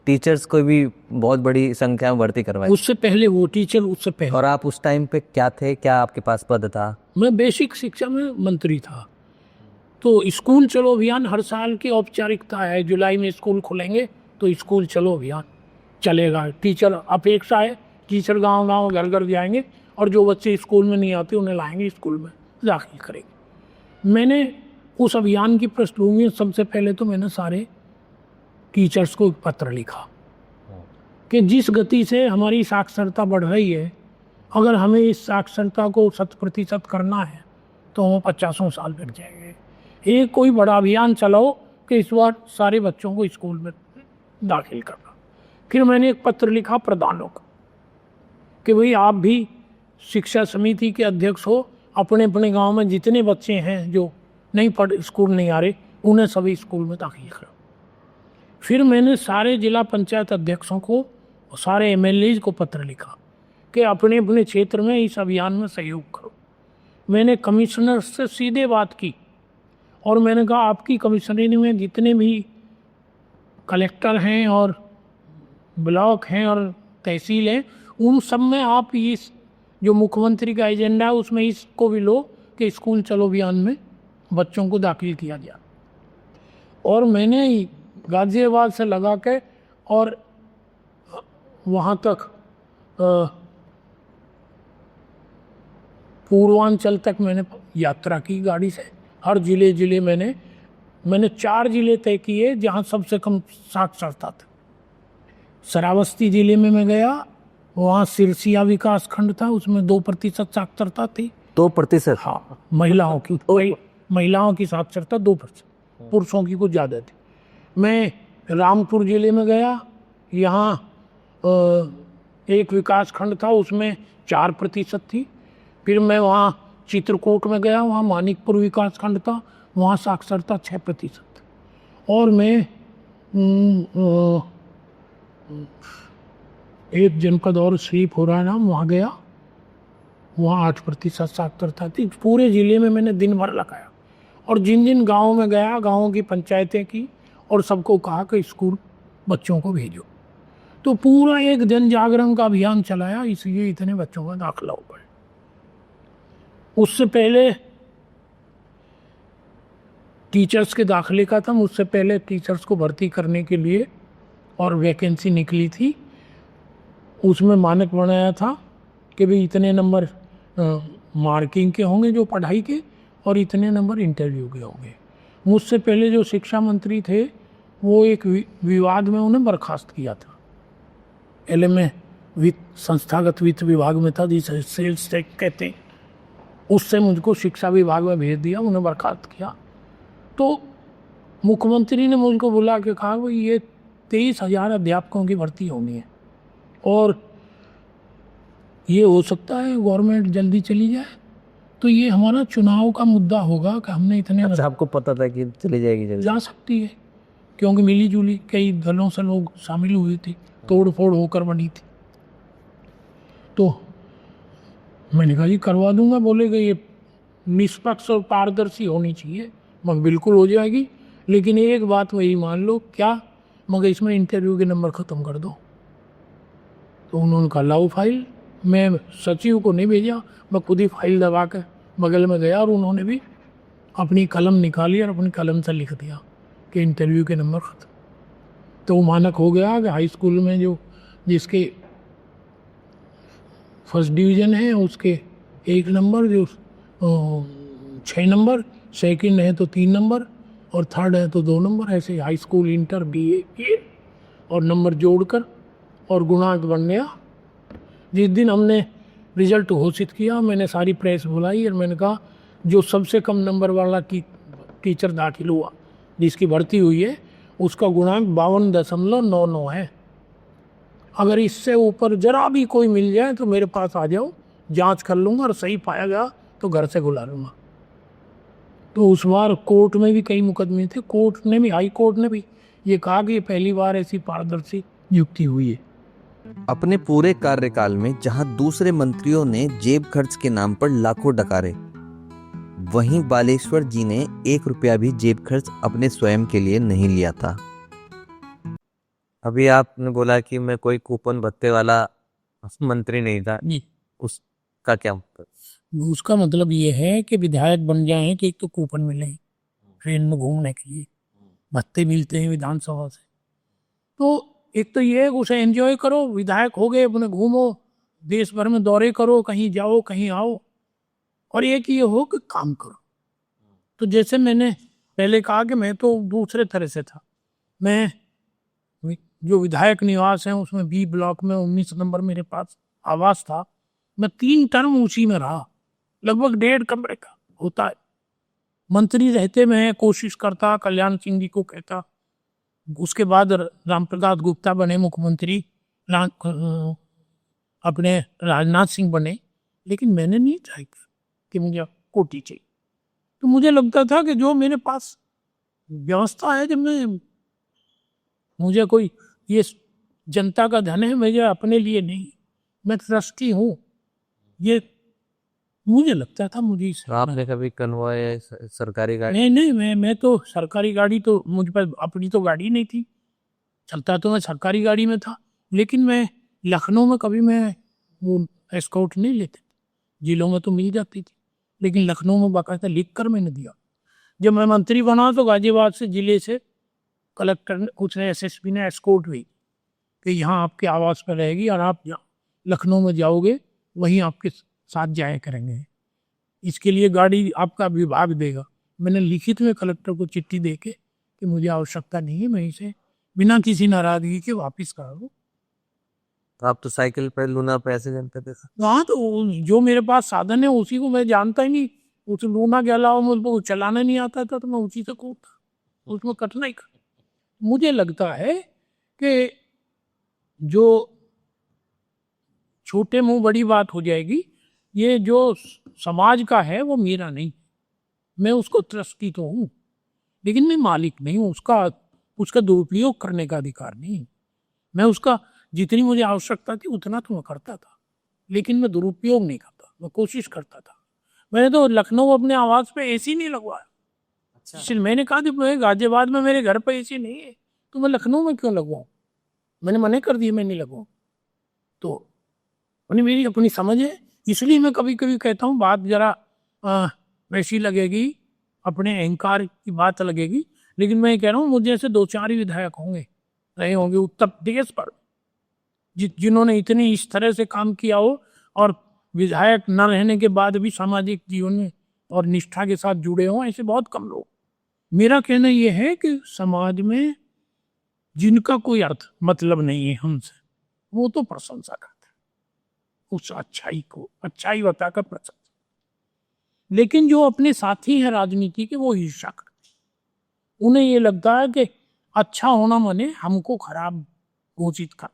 टीचर्स को भी बहुत बड़ी संख्या में भर्ती करवाई? उससे पहले वो टीचर, उससे पहले। और आप उस टाइम पे क्या थे, क्या आपके पास पद था? मैं बेसिक शिक्षा में मंत्री था। तो स्कूल चलो अभियान हर साल की औपचारिकता है, जुलाई में स्कूल खुलेंगे तो स्कूल चलो अभियान चलेगा। टीचर, अपेक्षा है टीचर गांव गांव घर घर जाएंगे और जो बच्चे स्कूल में नहीं आते उन्हें लाएंगे, स्कूल में दाखिल करेंगे। मैंने उस अभियान की पृष्ठभूमि में सबसे पहले तो मैंने सारे टीचर्स को एक पत्र लिखा कि जिस गति से हमारी साक्षरता बढ़ रही है, अगर हमें इस साक्षरता को 100% करना है तो हमें 50 साल लग जाएंगे। एक कोई बड़ा अभियान चलाओ कि इस बार सारे बच्चों को स्कूल में दाखिल करना। फिर मैंने एक पत्र लिखा प्रधानों को कि भाई आप भी शिक्षा समिति के अध्यक्ष हो, अपने अपने गांव में जितने बच्चे हैं जो नहीं स्कूल नहीं आ रहे, उन्हें सभी स्कूल में दाखिल करो। फिर मैंने सारे जिला पंचायत अध्यक्षों को, सारे MLAs को पत्र लिखा कि अपने अपने क्षेत्र में इस अभियान में सहयोग करो। मैंने कमिश्नर से सीधे बात की और मैंने कहा आपकी कमिश्नरी में जितने भी कलेक्टर हैं और ब्लॉक हैं और तहसील हैं, उन सब में आप इस जो मुख्यमंत्री का एजेंडा है उसमें इसको भी लो कि स्कूल चलो अभियान में बच्चों को दाखिल किया जाए। और मैंने गाज़ियाबाद से लगा के और वहाँ तक पूर्वांचल तक मैंने यात्रा की गाड़ी से। हर जिले मैंने 4 जिले तय किए जहाँ सबसे कम साक्षरता था। श्रावस्ती जिले में मैं गया, वहाँ सिरसिया विकास खंड था, उसमें 2% साक्षरता थी। 2%? हाँ, महिलाओं की साक्षरता 2%। पुरुषों की कुछ ज़्यादा थी। मैं रामपुर ज़िले में गया, यहाँ एक विकास खंड था, उसमें 4% थी। फिर मैं वहाँ चित्रकूट में गया, वहाँ मानिकपुर विकास खंड था, वहाँ साक्षरता 6%। और मैं एक जनपद और स्वीप हो रहा है नाम, वहाँ गया, वहाँ 8% साक्षरता थी। पूरे ज़िले में मैंने दिन भर लगाया और जिन जिन गाँव में गया, गाँव की पंचायतें की और सबको कहा कि स्कूल बच्चों को भेजो। तो पूरा एक जन जागरण का अभियान चलाया, इसलिए इतने बच्चों का दाखिला हो गया। उससे पहले टीचर्स के दाखिले का था, मुझसे पहले टीचर्स को भर्ती करने के लिए और वैकेंसी निकली थी। उसमें मानक बनाया था कि भाई इतने नंबर मार्किंग के होंगे जो पढ़ाई के, और इतने नंबर इंटरव्यू के होंगे। मुझसे पहले जो शिक्षा मंत्री थे वो एक विवाद में उन्हें बर्खास्त किया था। LMA वित्त, संस्थागत वित्त विभाग में था, जिसे सेल्स टैक्स कहते हैं, उससे मुझको शिक्षा विभाग में भेज दिया, उन्हें बर्खास्त किया। तो मुख्यमंत्री ने मुझको बुला के कहा भाई ये 23,000 अध्यापकों की भर्ती होनी है और ये हो सकता है गवर्नमेंट जल्दी चली जाए, तो ये हमारा चुनाव का मुद्दा होगा कि हमने इतने अच्छा, आपको पता था कि चली जाएगी जल्दी? जा सकती है, क्योंकि मिली जुली कई दलों से लोग शामिल हुए थे, तोड़ फोड़ होकर बनी थी। तो मैंने कहा जी करवा दूंगा। बोले कि ये निष्पक्ष और पारदर्शी होनी चाहिए। मगर बिल्कुल हो जाएगी, लेकिन एक बात वही मान लो, क्या, मगर इसमें इंटरव्यू के नंबर ख़त्म कर दो। तो उन्होंने कहा लाओ फाइल। मैं सचिव को नहीं भेजा, मैं खुद ही फाइल दबा कर बगल में गया और उन्होंने भी अपनी कलम निकाली और अपनी कलम से लिख दिया कि इंटरव्यू के नंबर ख़त्म। तो वो मानक हो गया कि हाई स्कूल में जो जिसके फर्स्ट डिवीज़न है उसके 1 नंबर, जो 6 नंबर, सेकंड है तो 3 नंबर और थर्ड है तो 2 नंबर, ऐसे हाई स्कूल, इंटर, BA किए और नंबर जोड़कर और गुणांक बन गया। जिस दिन हमने रिजल्ट घोषित किया, मैंने सारी प्रेस बुलाई और मैंने कहा जो सबसे कम नंबर वाला टीचर दाखिल हुआ, जिसकी भर्ती हुई है, उसका गुणांक 52.99 है। अगर इससे ऊपर जरा भी कोई मिल जाए तो मेरे पास आ जाओ, जांच कर लूँगा और सही पाया गया तो घर से बुला लूँगा। तो उस बार कोर्ट में भी कई मुकदमे थे, कोर्ट ने भी, हाई कोर्ट ने भी ये कहा कि ये पहली बार ऐसी पारदर्शी नियुक्ति हुई है। अपने पूरे कार्यकाल में जहां दूसरे मंत्रियों ने जेब खर्च के नाम पर लाखों डकारे, वहीं बालेश्वर जी ने 1 रुपया भी जेब खर्च अपने स्वयं के लिए नहीं लिया था। अभी आपने बोला कि मैं कोई कूपन भत्ते वाला मंत्री नहीं था, जी, उसका क्या मतलब? उसका मतलब ये है कि विधायक बन जाए कि एक तो कूपन मिले ट्रेन में घूमने के लिए, भत्ते मिलते हैं विधानसभा से, तो एक तो ये है उसे एंजॉय करो, विधायक हो गए अपने घूमो, देश भर में दौरे करो, कहीं जाओ कहीं आओ, और एक ये हो कि काम करो। तो जैसे मैंने पहले कहा कि मैं तो दूसरे तरह से था। मैं जो विधायक निवास है उसमें B ब्लॉक में 19 नंबर मेरे पास आवास था। मैं 3 टर्म उसी में रहा, लगभग 1.5 कमरे का होता है। मंत्री रहते मैं कोशिश करता, कल्याण सिंह जी को कहता, उसके बाद रामप्रसाद गुप्ता बने मुख्यमंत्री, अपने राजनाथ सिंह बने, लेकिन मैंने नहीं ट्राई किया कि मुझे कोठी चाहिए। तो मुझे लगता था कि जो मेरे पास व्यवस्था है, जब मुझे कोई ये जनता का धन है, मुझे अपने लिए नहीं, मैं ट्रस्टी हूँ, ये मुझे लगता था। मुझे आपने कभी कन्वॉय सरकारी गाड़ी? नहीं, मैं तो सरकारी गाड़ी, तो मुझ पर अपनी तो गाड़ी नहीं थी, चलता तो मैं सरकारी गाड़ी में था, लेकिन मैं लखनऊ में कभी मैं वो एस्कॉर्ट नहीं लेते, जिलों में तो मिल जाती थी, लेकिन लखनऊ में बाकायदा लिख कर मैंने दिया। जब मैं मंत्री बना तो गाजियाबाद से, जिले से कलेक्टर ने, उसने SSP ने एस्कॉर्ट भी कि यहाँ आपके आवास पर रहेगी और आप लखनऊ में जाओगे वहीं आपके साथ जाया करेंगे, इसके लिए गाड़ी आपका विभाग देगा। मैंने लिखित में कलेक्टर को चिट्ठी दे के कि मुझे आवश्यकता नहीं है, मैं इसे बिना किसी नाराजगी के वापस करा दूँ। तो आप तो साइकिल पर लूना पैसे जानते थे? हाँ, तो जो मेरे पास साधन है उसी को मैं जानता ही नहीं, उस लूना के अलावा मुझको चलाना नहीं आता था, तो मैं उसी से कूदता। उसमें कठिनाई मुझे लगता है कि जो छोटे मुंह बड़ी बात हो जाएगी, ये जो समाज का है वो मेरा नहीं। मैं उसको ट्रस्टी तो हूँ, लेकिन मैं मालिक नहीं हूँ उसका दुरुपयोग करने का अधिकार नहीं। मैं उसका जितनी मुझे आवश्यकता थी उतना तो मैं करता था, लेकिन मैं दुरुपयोग नहीं करता, मैं कोशिश करता था। मैंने तो लखनऊ अपने आवास पे एसी नहीं लगवाया। इसलिए मैंने कहा कि मैं गाजियाबाद में मेरे घर पे एसी नहीं है तो मैं लखनऊ में क्यों लगवाऊँ। मैंने मना कर दिया, मैं नहीं लगवाऊँ। तो मेरी अपनी समझ है, इसलिए मैं कभी कभी कहता हूँ बात जरा वैसी लगेगी, अपने अहंकार की बात लगेगी, लेकिन मैं कह रहा हूँ मुझे ऐसे 2-4 ही विधायक रहे होंगे उत्तर प्रदेश पर जिन्होंने इतनी इस तरह से काम किया हो और विधायक न रहने के बाद भी सामाजिक जीवन में और निष्ठा के साथ जुड़े हों, ऐसे बहुत कम लोग। मेरा कहना यह है कि समाज में जिनका कोई अर्थ मतलब नहीं है हमसे, वो तो प्रशंसा करते हैं, उस अच्छाई को अच्छाई बताकर प्रशंसा। लेकिन जो अपने साथी हैं राजनीति के, वो ईर्ष्या करते हैं। उन्हें ये लगता है कि अच्छा होना माने हमको खराब घोषित कर।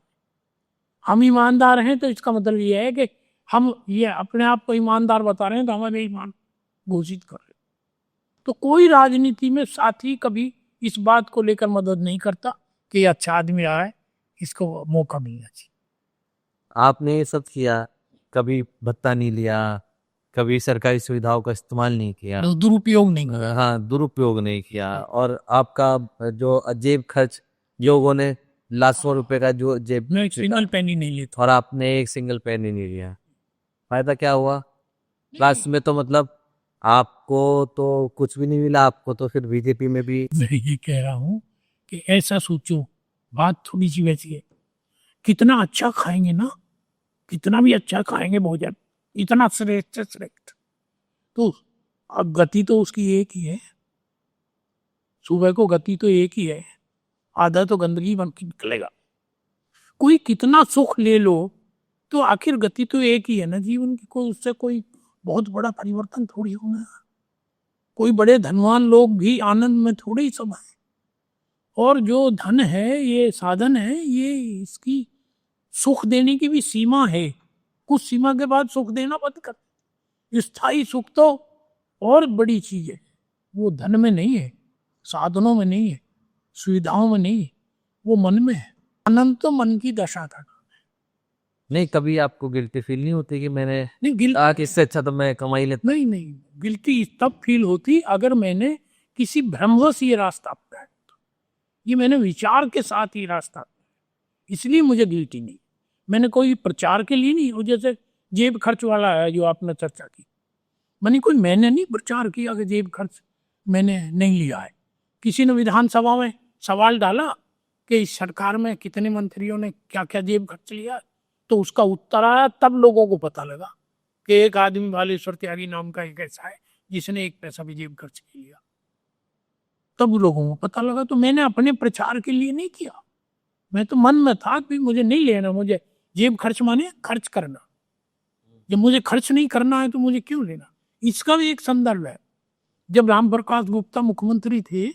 हम ईमानदार हैं तो इसका मतलब ये है कि हम ये अपने आप को ईमानदार बता रहे हैं तो हमें ईमान घोषित कर रहे। तो कोई राजनीति में साथी कभी इस बात को लेकर मदद नहीं करता कि अच्छा आदमी रहा है, इसको मौका मिलना चाहिए। आपने ये सब किया, कभी भत्ता नहीं लिया, कभी सरकारी सुविधाओं का इस्तेमाल नहीं किया, तो दुरुपयोग नहीं करता। हाँ दुरुपयोग नहीं किया, और आपका जो जेब खर्च लोगों ने लाखों रुपए का जो जेब मैं एक सिंगल पेनी नहीं लेता। और आपने एक सिंगल पेन ही नहीं लिया, फायदा क्या हुआ लास्ट में? तो मतलब आपको तो कुछ भी नहीं मिला, आपको तो फिर बीजेपी में भी। मैं ये कह रहा हूँ कि ऐसा सोचो, बात थोड़ी सी वैसी है, कितना अच्छा खाएंगे ना, कितना भी अच्छा खाएंगे भोजन, इतना श्रेष्ठ श्रेष्ठ, तो अब गति तो उसकी एक ही है, सुबह को गति तो एक ही है, आधा तो गंदगी बन के निकलेगा। कोई कितना सुख ले लो तो आखिर गति तो एक ही है ना जीवन की, कोई उससे कोई बहुत बड़ा परिवर्तन थोड़ी होगा। कोई बड़े धनवान लोग भी आनंद में थोड़े ही सब है, और जो धन है, ये साधन है, ये इसकी सुख देने की भी सीमा है। कुछ सीमा के बाद सुख देना बंद कर। स्थायी सुख तो और बड़ी चीज है, वो धन में नहीं है, साधनों में नहीं है, सुविधाओं में नहीं है, वो मन में है। आनंद तो मन की दशा का। नहीं, कभी आपको गिल्टी फील नहीं होती कि मैंने नहीं इससे अच्छा तो मैं कमाई लेता? नहीं, गिल्टी तब फील होती अगर मैंने किसी भ्रमवश ये रास्ता अपनाया, ये मैंने विचार के साथ ही रास्ता, इसलिए मुझे गिल्टी नहीं। मैंने कोई प्रचार के लिए नहीं, जैसे जेब खर्च वाला है जो आपने चर्चा की, मैंने नहीं प्रचार किया कि जेब खर्च मैंने नहीं लिया है। किसी ने विधानसभा में सवाल डाला कि इस सरकार में कितने मंत्रियों ने क्या क्या जेब खर्च लिया, तो उसका उत्तर आया, तब लोगों को पता लगा कि एक आदमी बालेश्वर त्यागी नाम का एक ऐसा है जिसने एक पैसा भी जेब खर्च नहीं लिया। तब लोगों को पता लगा। तो मैंने अपने प्रचार के लिए नहीं किया, मैं तो मन में था कि मुझे नहीं लेना, मुझे जेब खर्च माने खर्च करना। जब मुझे खर्च नहीं करना है तो मुझे क्यों लेना। इसका भी एक संदर्भ है, जब राम प्रकाश गुप्ता मुख्यमंत्री थे,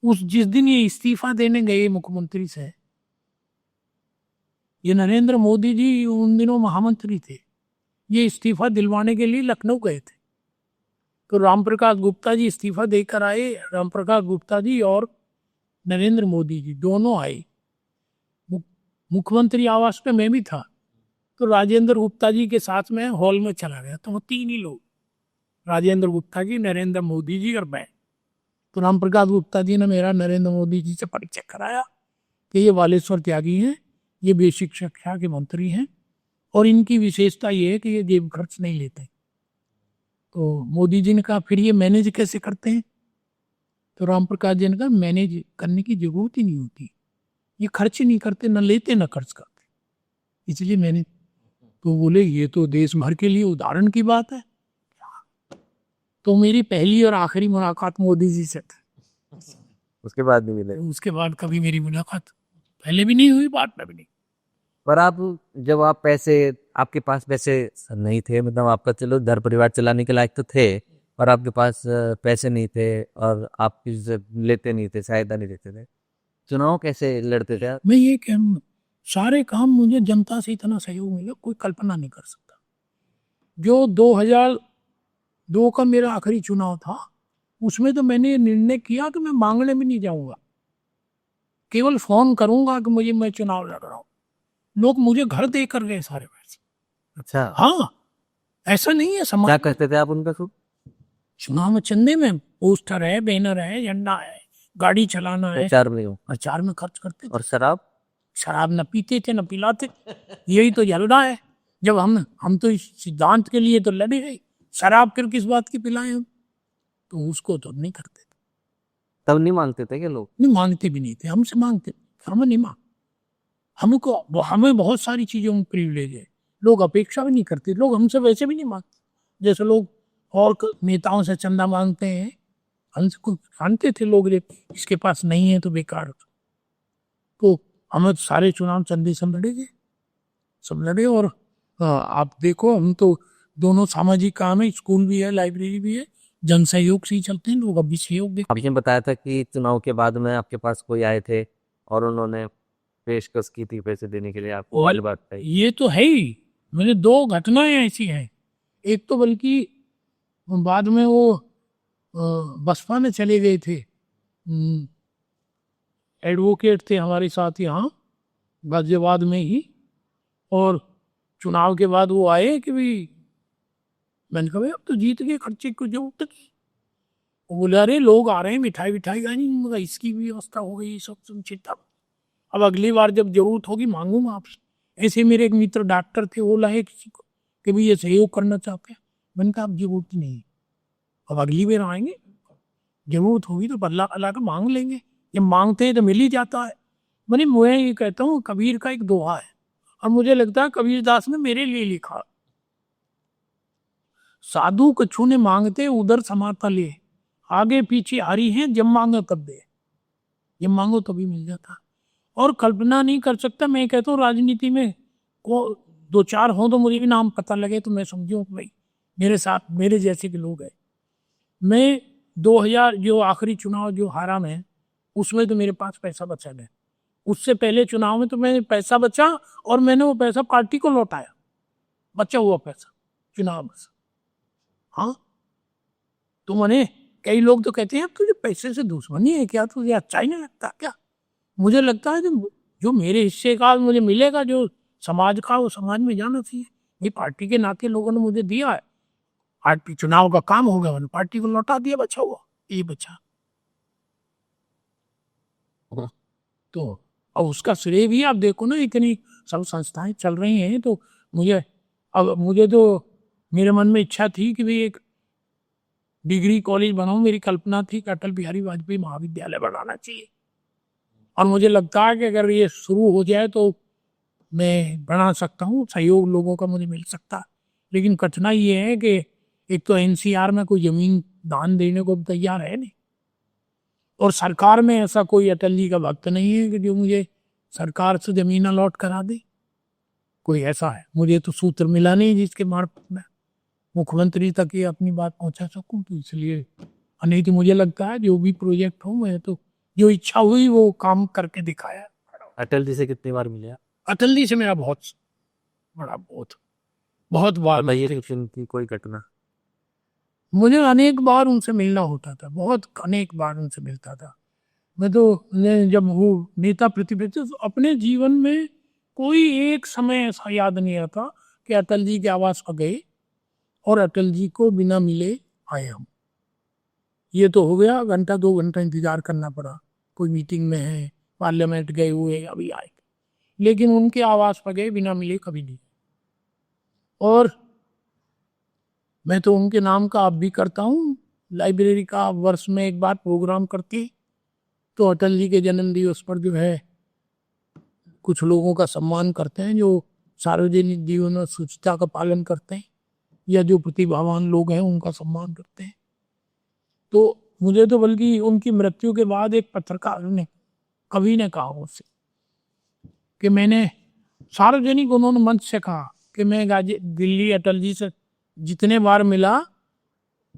जिस दिन ये इस्तीफा देने गए मुख्यमंत्री से, ये नरेंद्र मोदी जी उन दिनों महामंत्री थे, ये इस्तीफा दिलवाने के लिए लखनऊ गए थे। तो राम प्रकाश गुप्ता जी इस्तीफा देकर आए, राम प्रकाश गुप्ता जी और नरेंद्र मोदी जी दोनों आए। मुख्यमंत्री आवास पे मैं भी था, तो राजेंद्र गुप्ता जी के साथ में हॉल में चला गया, तो वो 3 ही लोग, राजेंद्र गुप्ता जी, नरेंद्र मोदी जी और मैं। तो राम प्रकाश गुप्ता जी ने मेरा नरेंद्र मोदी जी से परिचय कराया कि ये बालेश्वर त्यागी हैं, ये बेसिक शिक्षा के मंत्री हैं, और इनकी विशेषता ये है कि ये जेब खर्च नहीं लेते। तो मोदी जी ने कहा फिर ये मैनेज कैसे करते हैं? तो राम प्रकाश जी ने कहा मैनेज करने की जरूरत ही नहीं होती, ये खर्च नहीं करते, न लेते न खर्च करते, इसलिए मैंने। तो बोले ये तो देश भर के लिए उदाहरण की बात है। तो मेरी पहली और आखिरी मुलाकात मोदी जी से थी। उसके बाद नहीं मिले? उसके बाद कभी मेरी मुलाकात पहले भी नहीं हुई, बाद में भी नहीं। पर आप जब आपके पास पैसे नहीं थे, मतलब आपका चलो घर परिवार चलाने के लायक तो थे, और आपके पास पैसे नहीं थे और आप किसी से लेते नहीं थे, सहायता नहीं लेते थे, चुनाव कैसे लड़ते थे आप? मैं ये कह सारे काम मुझे जनता से इतना सहयोग मिला कोई कल्पना नहीं कर सकता। जो 2002 का मेरा आखिरी चुनाव था उसमें तो मैंने ये निर्णय किया कि मैं मांगने भी नहीं जाऊंगा, केवल फोन करूंगा कि मैं चुनाव लड़ रहा हूँ। लोग मुझे घर दे कर गए सारे पैसे। अच्छा, हाँ, ऐसा नहीं है क्या समाज। करते थे आप उनका शुभ? चुनाव में चंदे में पोस्टर है, बैनर है, झंडा है, गाड़ी चलाना है, प्रचार में हो? प्रचार में खर्च करते थे। और शराब? शराब न पीते थे न पिलाते, यही तो चल रहा है। जब हम तो इस सिद्धांत के लिए तो लड़े हैं, शराब फिर किस बात की पिलाएं हम, तो उसको तो नहीं करते थे। तब नहीं मांगते थे क्या लोग? नहीं मांगते भी नहीं थे, हमसे मांगते, हमें नहीं मांग, हमें बहुत सारी चीजों में प्रिविलेज है, लोग अपेक्षा भी नहीं करते, लोग हमसे वैसे भी नहीं मांगते जैसे लोग और नेताओं से चंदा मांगते हैं। हमसे कुछ मानते थे लोग, इसके पास नहीं है तो बेकार। तो हमें सारे चुनाव चंदे से लड़े गए, सब लड़े। और आप देखो, हम तो दोनों सामाजिक काम है, स्कूल भी है, लाइब्रेरी भी है, जन सहयोग से ही चलते हैं, लोग अभी सहयोग दे। आपने बताया था कि चुनाव के बाद में आपके पास कोई आए थे और उन्होंने पेशकश की थी पैसे देने के लिए, आपको वाली बात बताई। ये तो है ही, मेरे दो घटनाएं ऐसी हैं। एक तो बल्कि बाद में वो बसपा में चले गए थे, एडवोकेट थे हमारे साथ यहाँ गाजियाबाद में ही, और चुनाव के बाद वो आए कि भाई, मैंने कहा भाई अब तो जीत गए, खर्चे को जरूरत नहीं। वो बोले अरे लोग आ रहे हैं, मिठाई विठाई खानी, मगर इसकी भी व्यवस्था हो गई, सब तुम चिंता, अब अगली बार जब जरूरत होगी मांगूंगा आपसे। ऐसे मेरे एक मित्र डॉक्टर थे, वो लाए किसी को कि भाई ये सहयोग करना चाहते हैं। मैंने कहा अब जरूरत नहीं है, अब अगली बार आएंगे, जरूरत होगी तो बदला अल्लाह का मांग लेंगे, जब मांगते हैं तो मिल ही जाता है। मैं ये कहता हूँ, कबीर का एक दोहा है और मुझे लगता है कबीर दास ने मेरे लिए लिखा, साधु कछु ने मांगते उधर समाता ले, आगे पीछे हरी है, जब मांगो तब दे। जब मांगो तभी मिल जाता। और कल्पना नहीं कर सकता, मैं कहता हूँ राजनीति में को दो चार हो तो मुझे भी नाम पता लगे तो मैं समझूँ कि भाई मेरे साथ मेरे जैसे के लोग हैं। मैं 2000 जो आखिरी चुनाव जो हारा मैं, उसमें तो मेरे पास पैसा बचा गया। उससे पहले चुनाव में तो मैंने पैसा बचा और मैंने वो पैसा पार्टी को लौटाया, बचा हुआ पैसा चुनाव में से। हाँ, तो मैंने, कई लोग तो कहते हैं अब तुझे पैसे से दुश्मनी है क्या, तुझे अच्छा ही नहीं लगता क्या? मुझे लगता है जो मेरे हिस्से का मुझे मिलेगा, जो समाज का, वो समाज में जाना चाहिए। ये पार्टी के नाते लोगों ने मुझे दिया है, आज चुनाव का काम हो गया, मैंने पार्टी को लौटा दिया, बचा हुआ ये बचा। तो अब उसका श्रेय भी आप देखो ना, इतनी सब संस्थाएं चल रही हैं, तो मुझे तो मेरे मन में इच्छा थी कि भाई एक डिग्री कॉलेज बनाऊं। मेरी कल्पना थी कि अटल बिहारी वाजपेयी महाविद्यालय बनाना चाहिए, और मुझे लगता है कि अगर ये शुरू हो जाए तो मैं बना सकता हूँ, सहयोग लोगों का मुझे मिल सकता है। लेकिन कठिनाई ये है कि एक तो एनसीआर में कोई जमीन दान देने को तैयार है नहीं, और सरकार में ऐसा कोई अटल जी का भक्त नहीं है कि जो मुझे सरकार से जमीन अलॉट करा दे। कोई ऐसा है, मुझे तो सूत्र मिला नहीं जिसके मार्फत मैं मुख्यमंत्री तक ये अपनी बात पहुंचा सकूं, तो इसलिए नहीं तो मुझे लगता है जो भी प्रोजेक्ट हो, मैं तो जो इच्छा हुई वो काम करके दिखाया। अटल जी से कितनी बार मिले आप? अटल जी से मेरा बहुत बड़ा बहुत बार, बताइए कुछ उनकी कोई घटना। मुझे अनेक बार उनसे मिलना होता था, बहुत अनेक बार उनसे मिलता था। मैं तो जब वो नेता प्रतिपक्ष, तो अपने जीवन में कोई एक समय ऐसा याद नहीं आता कि अटल जी के आवास पर गए और अटल जी को बिना मिले आए हम। ये तो हो गया घंटा 2 घंटा इंतजार करना पड़ा, कोई मीटिंग में है, पार्लियामेंट गए हुए, अभी आए, लेकिन उनके आवास पर गए बिना मिले कभी नहीं। और मैं तो उनके नाम का अब भी करता हूँ, लाइब्रेरी का वर्ष में एक बार प्रोग्राम करती, तो अटल जी के जन्म दिवस पर जो है कुछ लोगों का सम्मान करते हैं जो सार्वजनिक जीवन में शुचिता का पालन करते हैं, या जो प्रतिभावान लोग हैं उनका सम्मान करते हैं। तो मुझे तो बल्कि उनकी मृत्यु के बाद एक पत्रकार ने, कवि ने कहा मुझसे कि मैंने सार्वजनिक, उन्होंने मंच से कहा कि मैं दिल्ली अटल जी से जितने बार मिला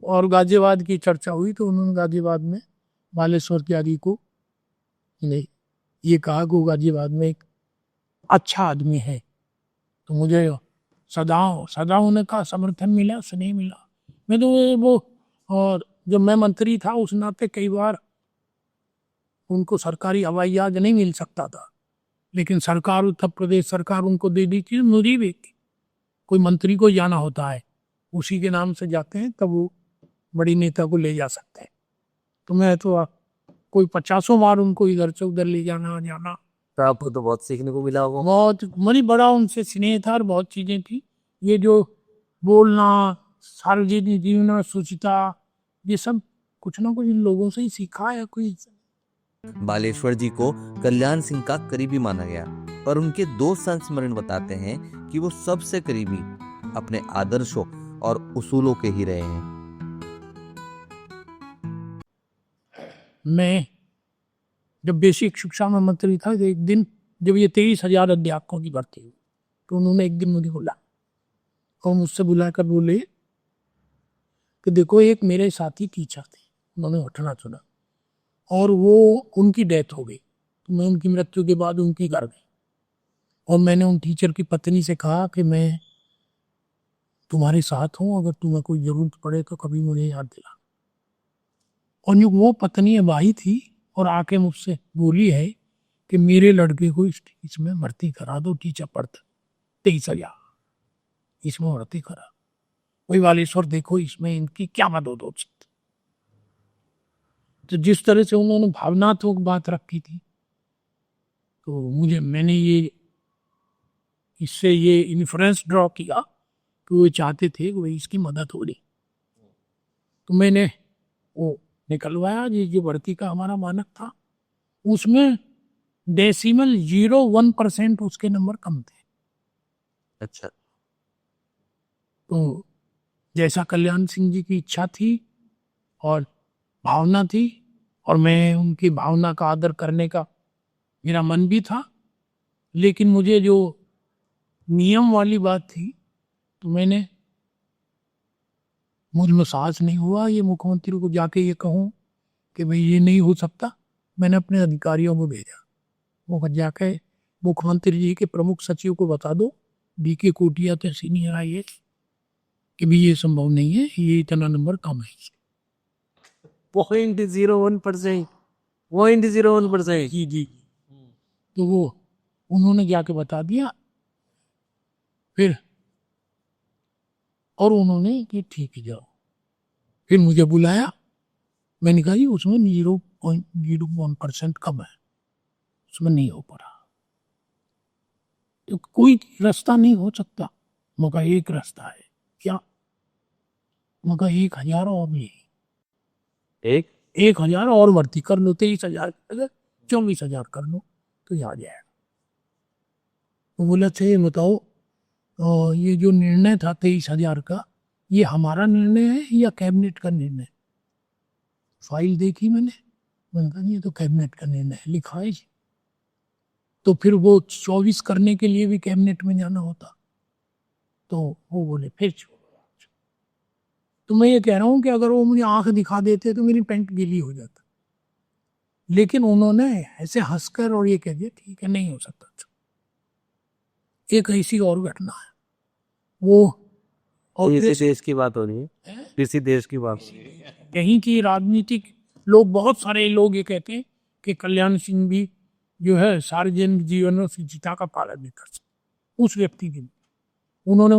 और गाजियाबाद की चर्चा हुई तो उन्होंने गाजियाबाद में बालेश्वर त्यागी को नहीं ये कहा कि वो गाजियाबाद में एक अच्छा आदमी है। तो मुझे सदा उनका समर्थन मिला, उससे नहीं मिला। मैं तो वो और जब मैं मंत्री था उस नाते कई बार उनको सरकारी हवाई जहाज नहीं मिल सकता था, लेकिन सरकार उत्तर प्रदेश सरकार उनको दे दी थी। मुझे भी कोई मंत्री को जाना होता है उसी के नाम से जाते हैं, तब वो बड़ी नेता को ले जा सकते हैं। तो मैं तो कोई 50 बार उनको इधर से उधर ले जाना जाना। तो आपको तो बहुत सीखने को मिला होगा। बहुत मनी बड़ा उनसे स्नेह था और बहुत चीजें थी। ये जो बोलना, सार्वजनिक जीवन, शुचिता, ये सब कुछ ना कुछ इन लोगों से ही सीखा है। कोई बालेश्वर जी को कल्याण सिंह का करीबी माना गया और उनके दो संस्मरण बताते हैं कि वो सबसे करीबी अपने आदर्शों और उसूलों के ही रहे हैं। मैं जब बेसिक शिक्षा में मंत्री था तो एक दिन जब ये 23,000 अध्यापकों की भर्ती हुई तो उन्होंने एक दिन मुझे बुला और मुझसे बुलाकर बोले कि देखो एक मेरे साथी टीचर थे, उन्होंने उठना चुना और वो उनकी डेथ हो गई। तो मैं उनकी मृत्यु के बाद उनके घर गई और मैंने उन टीचर की पत्नी से कहा कि मैं तुम्हारे साथ हूँ, अगर तुम्हें कोई जरूरत पड़े तो कभी मुझे याद दिला। और जो वो पत्नी अबाही थी और आके मुझसे बोली है कि मेरे लड़के को इसमें भर्ती करा दो, टीचर पढ़ता 23,000 इसमें भर्ती करा। वही बालेश्वर देखो इसमें इनकी क्या मदद हो सकती। तो जिस तरह से उन्होंने भावनात्मक बात रखी थी तो मैंने ये इससे ये इन्फ्लुएंस ड्रॉ किया कि वो चाहते थे कि इसकी मदद हो रही। तो मैंने वो निकलवाया जो भर्ती का हमारा मानक था, उसमें 0.01% उसके नंबर कम थे। अच्छा। तो जैसा कल्याण सिंह जी की इच्छा थी और भावना थी और मैं उनकी भावना का आदर करने का मेरा मन भी था, लेकिन मुझे जो नियम वाली बात थी तो मुझ में साहस नहीं हुआ ये मुख्यमंत्री को जाके ये कहूँ कि भाई ये नहीं हो सकता। मैंने अपने अधिकारियों को भेजा, वो जाके मुख्यमंत्री जी के प्रमुख सचिव को बता दो, DK कोटिया थे सीनियर IAS, कि भी ये संभव नहीं है, ये इतना नंबर कम है। 0.01%। 0.01%। जी। तो वो उन्होंने जाके बता दिया फिर, और उन्होंने कि ठीक है जाओ। फिर मुझे बुलाया, मैंने कहा जी उसमें 0.01% कम है, उसमें नहीं हो पा रहा। तो कोई रास्ता नहीं हो सकता। मगर एक रास्ता है। क्या? मगर 1,000 और भी, 1,000 और भर्ती कर लो, 23,000 अगर 24,000 कर लो तो आ जाएगा। तो बोला अच्छा ये बताओ ये जो निर्णय था 23,000 का, ये हमारा निर्णय है या कैबिनेट का निर्णय? फाइल देखी मैंने कहा ये तो कैबिनेट का निर्णय है, लिखा है जी। तो फिर वो 24 करने के लिए भी कैबिनेट में जाना होता। तो वो बोले फिर छोड़ो। तो मैं ये कह रहा हूँ कि अगर वो मुझे आंख दिखा देते तो मेरी पैंट गीली हो जाता, लेकिन उन्होंने ऐसे हंसकर और ये कह दिया ठीक है नहीं हो सकता। एक ऐसी और घटना है, वो और किसी देश की बात हो रही है, किसी देश की बात। यहीं की राजनीतिक लोग, बहुत सारे लोग ये कहते हैं कि कल्याण सिंह भी जो है सार्वजनिक जीवन में शुचिता का पालन नहीं कर सकते। उस व्यक्ति की उन्होंने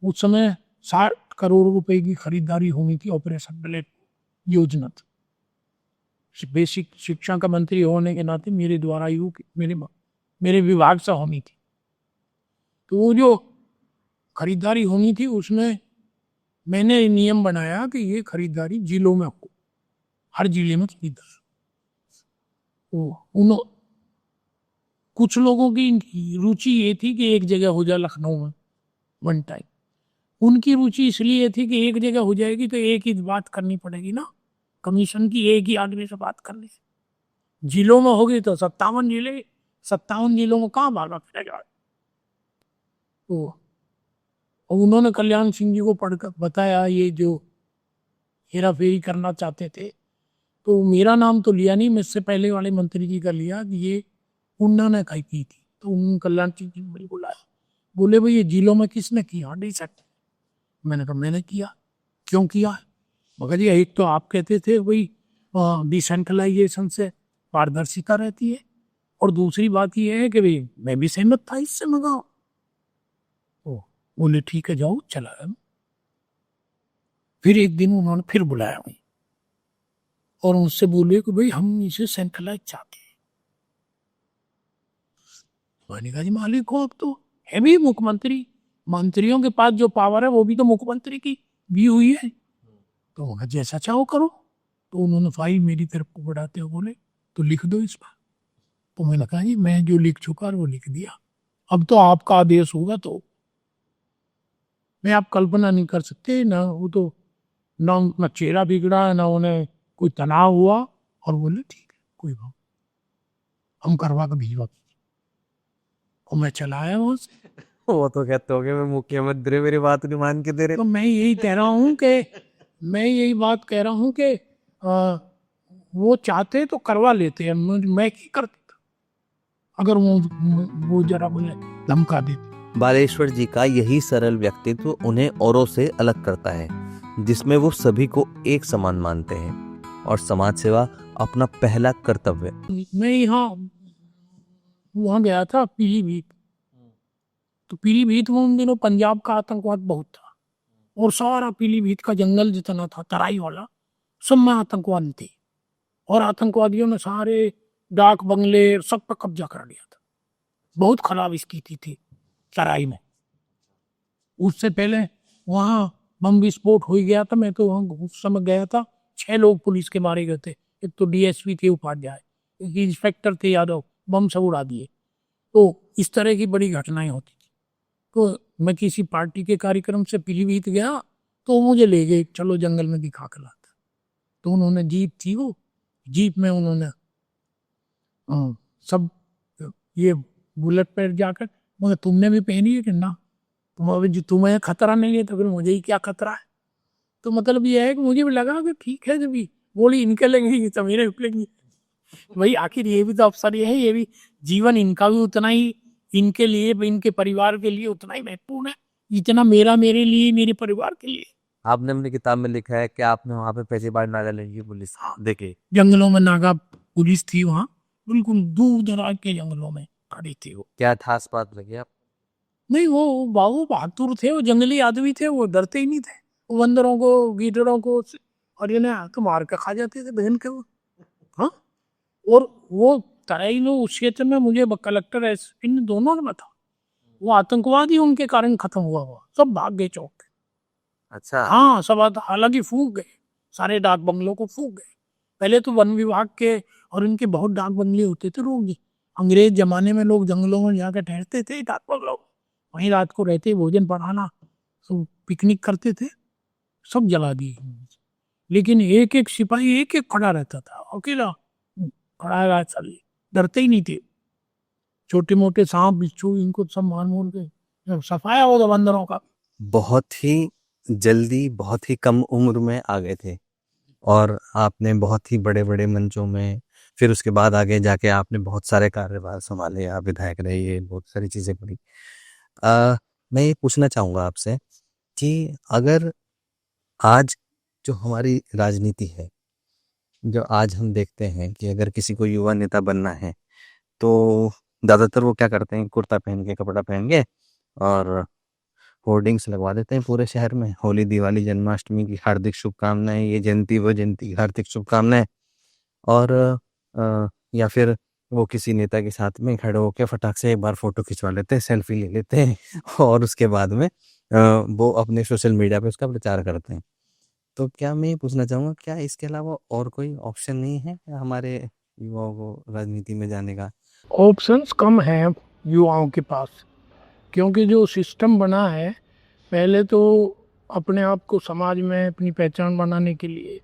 उस समय 60 करोड़ रुपए की खरीदारी होनी थी, ऑपरेशन ब्लेड योजना थी। बेसिक शिक्षा का मंत्री होने के नाते मेरे द्वारा मेरे विभाग से होनी थी। तो वो जो खरीदारी होनी थी उसमें मैंने नियम बनाया कि ये खरीदारी जिलों में हो, हर जिले में खरीदारी। कुछ लोगों की रुचि ये थी कि एक जगह हो जाए लखनऊ में वन टाइम। उनकी रुचि इसलिए थी कि एक जगह हो जाएगी तो एक ही बात करनी पड़ेगी ना, कमीशन की एक ही आदमी से बात करनी। जिलों में होगी तो 57 जिलों में कहाँ भागा फिरेगा। तो उन्होंने कल्याण सिंह जी को पढ़कर बताया ये जो हेरा फेरी करना चाहते थे। तो मेरा नाम तो लिया नहीं, मुझसे पहले वाले मंत्री जी का लिया कि ये उन्होंने कही की थी। तो उन कल्याण सिंह जी ने बुलाया, बोले भाई ये जिलों में किसने किया डिसेंट? मैंने कहा मैंने किया। क्यों किया? मगर जी एक तो आप कहते थे भाई डिसेंट्रलाइजेशन से पारदर्शिता रहती है, और दूसरी बात ये है कि भाई मैं भी सहमत था इससे। मगा बोले ठीक है जाओ, चला गया। फिर एक दिन उन्होंने फिर बुलाया मुझे और उनसे बोले कि भाई हम इसे सेंट्रलाइज चाहते हैं। मैंने कहा जी मालिक हो, अब तो है भी मुख्यमंत्री, मंत्रियों के पास जो पावर है वो भी तो मुख्यमंत्री की भी हुई है, तो वहाँ जैसा चाहो करो। तो उन्होंने फाइल मेरी तरफ को बढ़ाते हुए बोले तो लिख दो इस पर। तो मैंने कहा जी मैं जो लिख चुका वो लिख दिया, अब तो आपका आदेश होगा। तो मैं आप कल्पना नहीं कर सकते ना, वो तो ना चेहरा बिगड़ा, ना उन्हें कोई तनाव हुआ, और बोले ठीक है कोई बात, हम करवा कर भिजवा। और मैं चला आया वहाँ से। वो तो कहते हो मैं मुख्यमंत्री मेरी बात नहीं मान के दे रहे। तो मैं यही कह रहा हूँ कि वो चाहते तो करवा लेते हैं, मैं क्या करता अगर वो जरा मुझे धमका देते। बालेश्वर जी का यही सरल व्यक्तित्व उन्हें औरों से अलग करता है, जिसमें वो सभी को एक समान मानते हैं और समाज सेवा अपना पहला कर्तव्य। मैं यहाँ वहाँ गया था पीलीभीत, तो पीलीभीत में उन दिनों पंजाब का आतंकवाद बहुत था, और सारा पीलीभीत का जंगल जितना था तराई वाला सब में आतंकवादी थे, और आतंकवादियों ने सारे डाक बंगले सब पर कब्जा कर लिया था। बहुत खराब स्थिति थी तराई में। उससे पहले वहाँ बम विस्फोट हो गया था, मैं तो वहाँ उस समय गया था, 6 लोग पुलिस के मारे गए थे। एक तो डीएसपी थे उपाध्याय, एक इंस्पेक्टर थे यादव, बम सब उड़ा दिए। तो इस तरह की बड़ी घटनाएं होती थी। तो मैं किसी पार्टी के कार्यक्रम से पीलीभीत गया, तो मुझे ले गए चलो जंगल में दिखा कर लाता। तो उन्होंने जीप थी, वो जीप में उन्होंने सब ये बुलेट पर जाकर, मगर तुमने भी पहनी है कि ना, तुम्हें खतरा नहीं है तो फिर मुझे ही क्या खतरा है। तो मतलब ये है कि मुझे भी लगा कि ठीक है, जब गोली इनके लगेगी तो मेरे लगेगी भाई, आखिर ये भी तो अवसर ये है, ये भी जीवन इनका भी उतना ही, इनके लिए इनके परिवार के लिए उतना ही महत्वपूर्ण है जितना मेरे लिए मेरे परिवार के लिए। आपने अपनी किताब में लिखा है कि आपने वहाँ पे पहली बार नागालैंड की पुलिस देखी। जंगलों में नागा पुलिस थी, वहाँ बिल्कुल दूर दराज के जंगलों में खड़ी थी वो। क्या खास बात लगी आप? नहीं वो बाबू बहादुर थे, वो जंगली आदमी थे, वो डरते ही नहीं थे। वो बंदरों को, गीदड़ों को और इन्हें तो मार के खा जाते थे बहन के वो। हाँ, और वो तराई में उस क्षेत्र में मुझे कलेक्टर इन दोनों ने बताया, वो आतंकवादी उनके कारण खत्म हुआ, सब भाग गए चौक के। अच्छा। हाँ सब हालांकि फूक गए, सारे डाक बंगलों को फूक गए। पहले तो वन विभाग के और इनके बहुत डाक बंगले होते थे, लोग अंग्रेज जमाने में लोग जंगलों में जाकर ठहरते थे डाक बंगलों, वहीं रात को रहते, भोजन बनाना, सब पिकनिक करते थे, सब जला दिए। लेकिन एक एक सिपाही एक एक खड़ा रहता था, अकेला खड़ा रहा, चल डरते ही नहीं थे। छोटे मोटे सांप बिच्छू इनको सब मार मोर के सफाया होगा बंदरों का। बहुत ही जल्दी, बहुत ही कम उम्र में आ गए थे, और आपने बहुत ही बड़े बड़े मंचों में, फिर उसके बाद आगे जाके आपने बहुत सारे कार्यभार संभाले, आप विधायक रहे, ये बहुत सारी चीज़ें करी। मैं ये पूछना चाहूँगा आपसे कि अगर आज जो हमारी राजनीति है, जो आज हम देखते हैं कि अगर किसी को युवा नेता बनना है तो ज़्यादातर वो क्या करते हैं, कुर्ता पहन के, कपड़ा पहन के, और होर्डिंग्स लगवा देते हैं पूरे शहर में, होली, दिवाली, जन्माष्टमी की हार्दिक शुभकामनाएं, ये जयंती वो जयंती की हार्दिक शुभकामनाएं। और या फिर वो किसी नेता के साथ में खड़े होकर फटाक से एक बार फोटो खिंचवा लेते हैं, सेल्फी ले लेते हैं, और उसके बाद में वो अपने सोशल मीडिया पे उसका प्रचार करते हैं। तो क्या मैं ये पूछना चाहूँगा, क्या इसके अलावा और कोई ऑप्शन नहीं है हमारे युवाओं को राजनीति में जाने का? ऑप्शंस कम हैं युवाओं के पास, क्योंकि जो सिस्टम बना है, पहले तो अपने आप को समाज में अपनी पहचान बनाने के लिए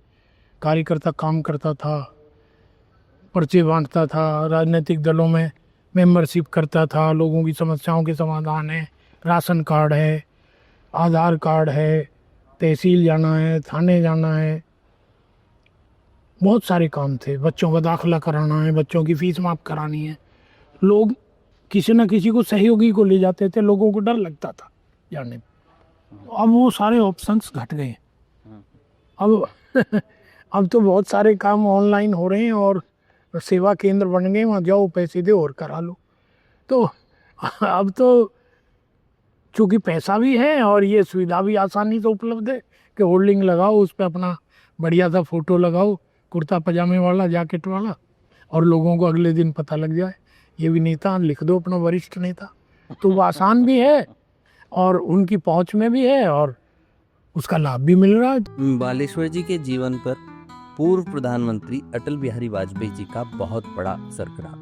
कार्यकर्ता काम करता था, पर्चे बांटता था, राजनीतिक दलों में मेंबरशिप करता था, लोगों की समस्याओं के समाधान है, राशन कार्ड है, आधार कार्ड है, तहसील जाना है, थाने जाना है, बहुत सारे काम थे, बच्चों का दाखिला कराना है, बच्चों की फीस माफ़ करानी है। लोग किसी न किसी को सहयोगी को ले जाते थे, लोगों को डर लगता था जाने में। तो अब वो सारे ऑप्शंस घट गए हैं। अब अब तो बहुत सारे काम ऑनलाइन हो रहे हैं और सेवा केंद्र बन गए, वहाँ जाओ पैसे दो और करा लो। तो अब तो चूँकि पैसा भी है और ये सुविधा भी आसानी से उपलब्ध है कि होल्डिंग लगाओ, उस पर अपना बढ़िया सा फोटो लगाओ, कुर्ता पजामे वाला, जैकेट वाला, और लोगों को अगले दिन पता लग जाए ये भी नेता, लिख दो अपना वरिष्ठ नेता। तो वो आसान भी है और उनकी पहुंच में भी है और उसका लाभ भी मिल रहा है। बालेश्वर जी के जीवन पर पूर्व प्रधानमंत्री अटल बिहारी वाजपेयी जी का बहुत बड़ा असर रहा।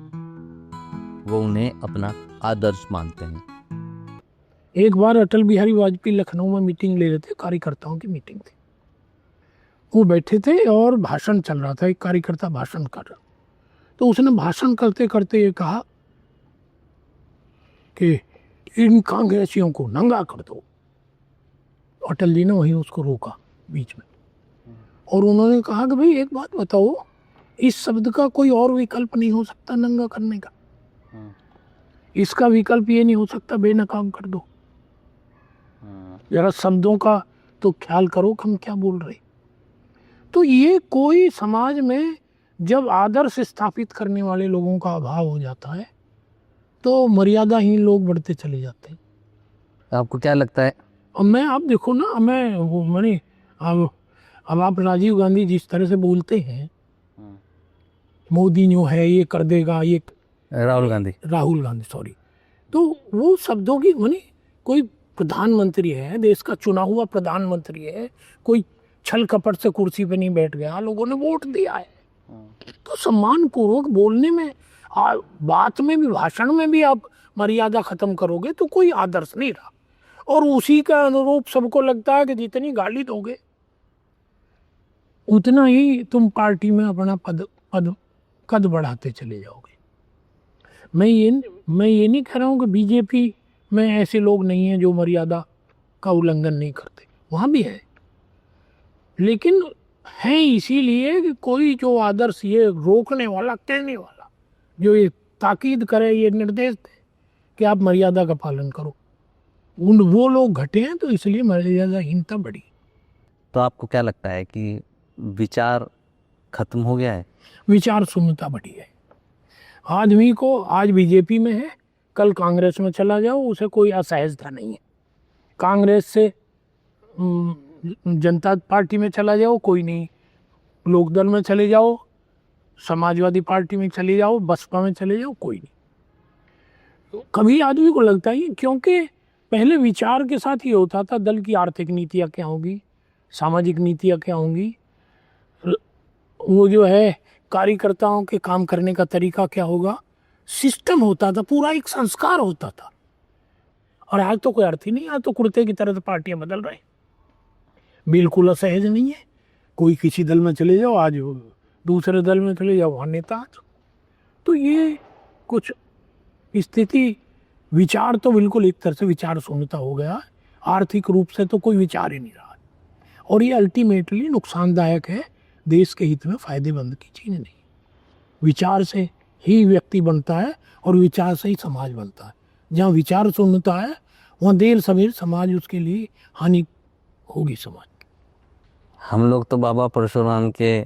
वो उन्हें अपना आदर्श मानते हैं। एक बार अटल बिहारी वाजपेयी लखनऊ में मीटिंग ले रहे थे, कार्यकर्ताओं की मीटिंग थी। वो बैठे थे और भाषण चल रहा था, एक कार्यकर्ता भाषण कर रहा। तो उसने भाषण करते करते ये कहा कि इन कांग्रेसियों को नंगा कर दो। अटल जी ने वहीं उसको रोका बीच में और उन्होंने कहा कि भाई एक बात बताओ, इस शब्द का कोई और विकल्प नहीं हो सकता नंगा करने का? इसका विकल्प ये नहीं हो सकता बेनकाम कर दो? जरा शब्दों का तो ख्याल करो कि हम क्या बोल रहे। तो ये कोई समाज में जब आदर्श स्थापित करने वाले लोगों का अभाव हो जाता है तो मर्यादाहीन लोग बढ़ते चले जाते हैं। आपको क्या लगता है? अब मैं आप देखो ना, मैंने अब आप राजीव गांधी जिस तरह से बोलते हैं, मोदी जो है ये कर देगा, ये राहुल गांधी सॉरी, तो वो शब्दों की माने कोई प्रधानमंत्री है, देश का चुना हुआ प्रधानमंत्री है, कोई छल कपट से कुर्सी पे नहीं बैठ गया, लोगों ने वोट दिया है। तो सम्मान पूर्वक बोलने में, बात में भी, भाषण में भी आप मर्यादा खत्म करोगे तो कोई आदर्श नहीं रहा। और उसी का अनुरूप सबको लगता है कि जितनी गाली दोगे उतना ही तुम पार्टी में अपना कद बढ़ाते चले जाओगे। मैं ये नहीं कह रहा हूँ कि बीजेपी में ऐसे लोग नहीं हैं जो मर्यादा का उल्लंघन नहीं करते, वहाँ भी है, लेकिन है इसीलिए कि कोई जो आदर्श ये रोकने वाला, कहने वाला, जो ये ताकीद करे, ये निर्देश दे कि आप मर्यादा का पालन करो, वो लोग घटे हैं, तो इसलिए मर्यादाहीनता बढ़ी। तो आपको क्या लगता है कि विचार खत्म हो गया है? विचार शून्यता बढ़ी है। आदमी को आज बीजेपी में है, कल कांग्रेस में चला जाओ, उसे कोई असहजता नहीं है। कांग्रेस से जनता पार्टी में चला जाओ, कोई नहीं, लोकदल में चले जाओ, समाजवादी पार्टी में चले जाओ, बसपा में चले जाओ, कोई नहीं। तो कभी आदमी को लगता है, क्योंकि पहले विचार के साथ ही होता था, दल की आर्थिक नीतियाँ क्या होंगी, सामाजिक नीतियाँ क्या होंगी, वो जो है कार्यकर्ताओं के काम करने का तरीका क्या होगा, सिस्टम होता था, पूरा एक संस्कार होता था। और आज तो कोई अर्थ ही नहीं, आज तो कुर्ते की तरह से पार्टियां बदल रही, बिल्कुल असहज नहीं है। कोई किसी दल में चले जाओ, आज दूसरे दल में चले जाओ, वहाँ नेता आज। तो ये कुछ स्थिति, विचार तो बिल्कुल एक तरह से विचार शून्यता हो गया, आर्थिक रूप से तो कोई विचार ही नहीं रहा, और ये अल्टीमेटली नुकसानदायक है, देश के हित में फायदेमंद की चीज़ नहीं। विचार से ही व्यक्ति बनता है और विचार से ही समाज बनता है। जहाँ विचार शून्यता है वहाँ देर सवेर समाज उसके लिए हानि होगी समाज। हम लोग तो बाबा परशुराम के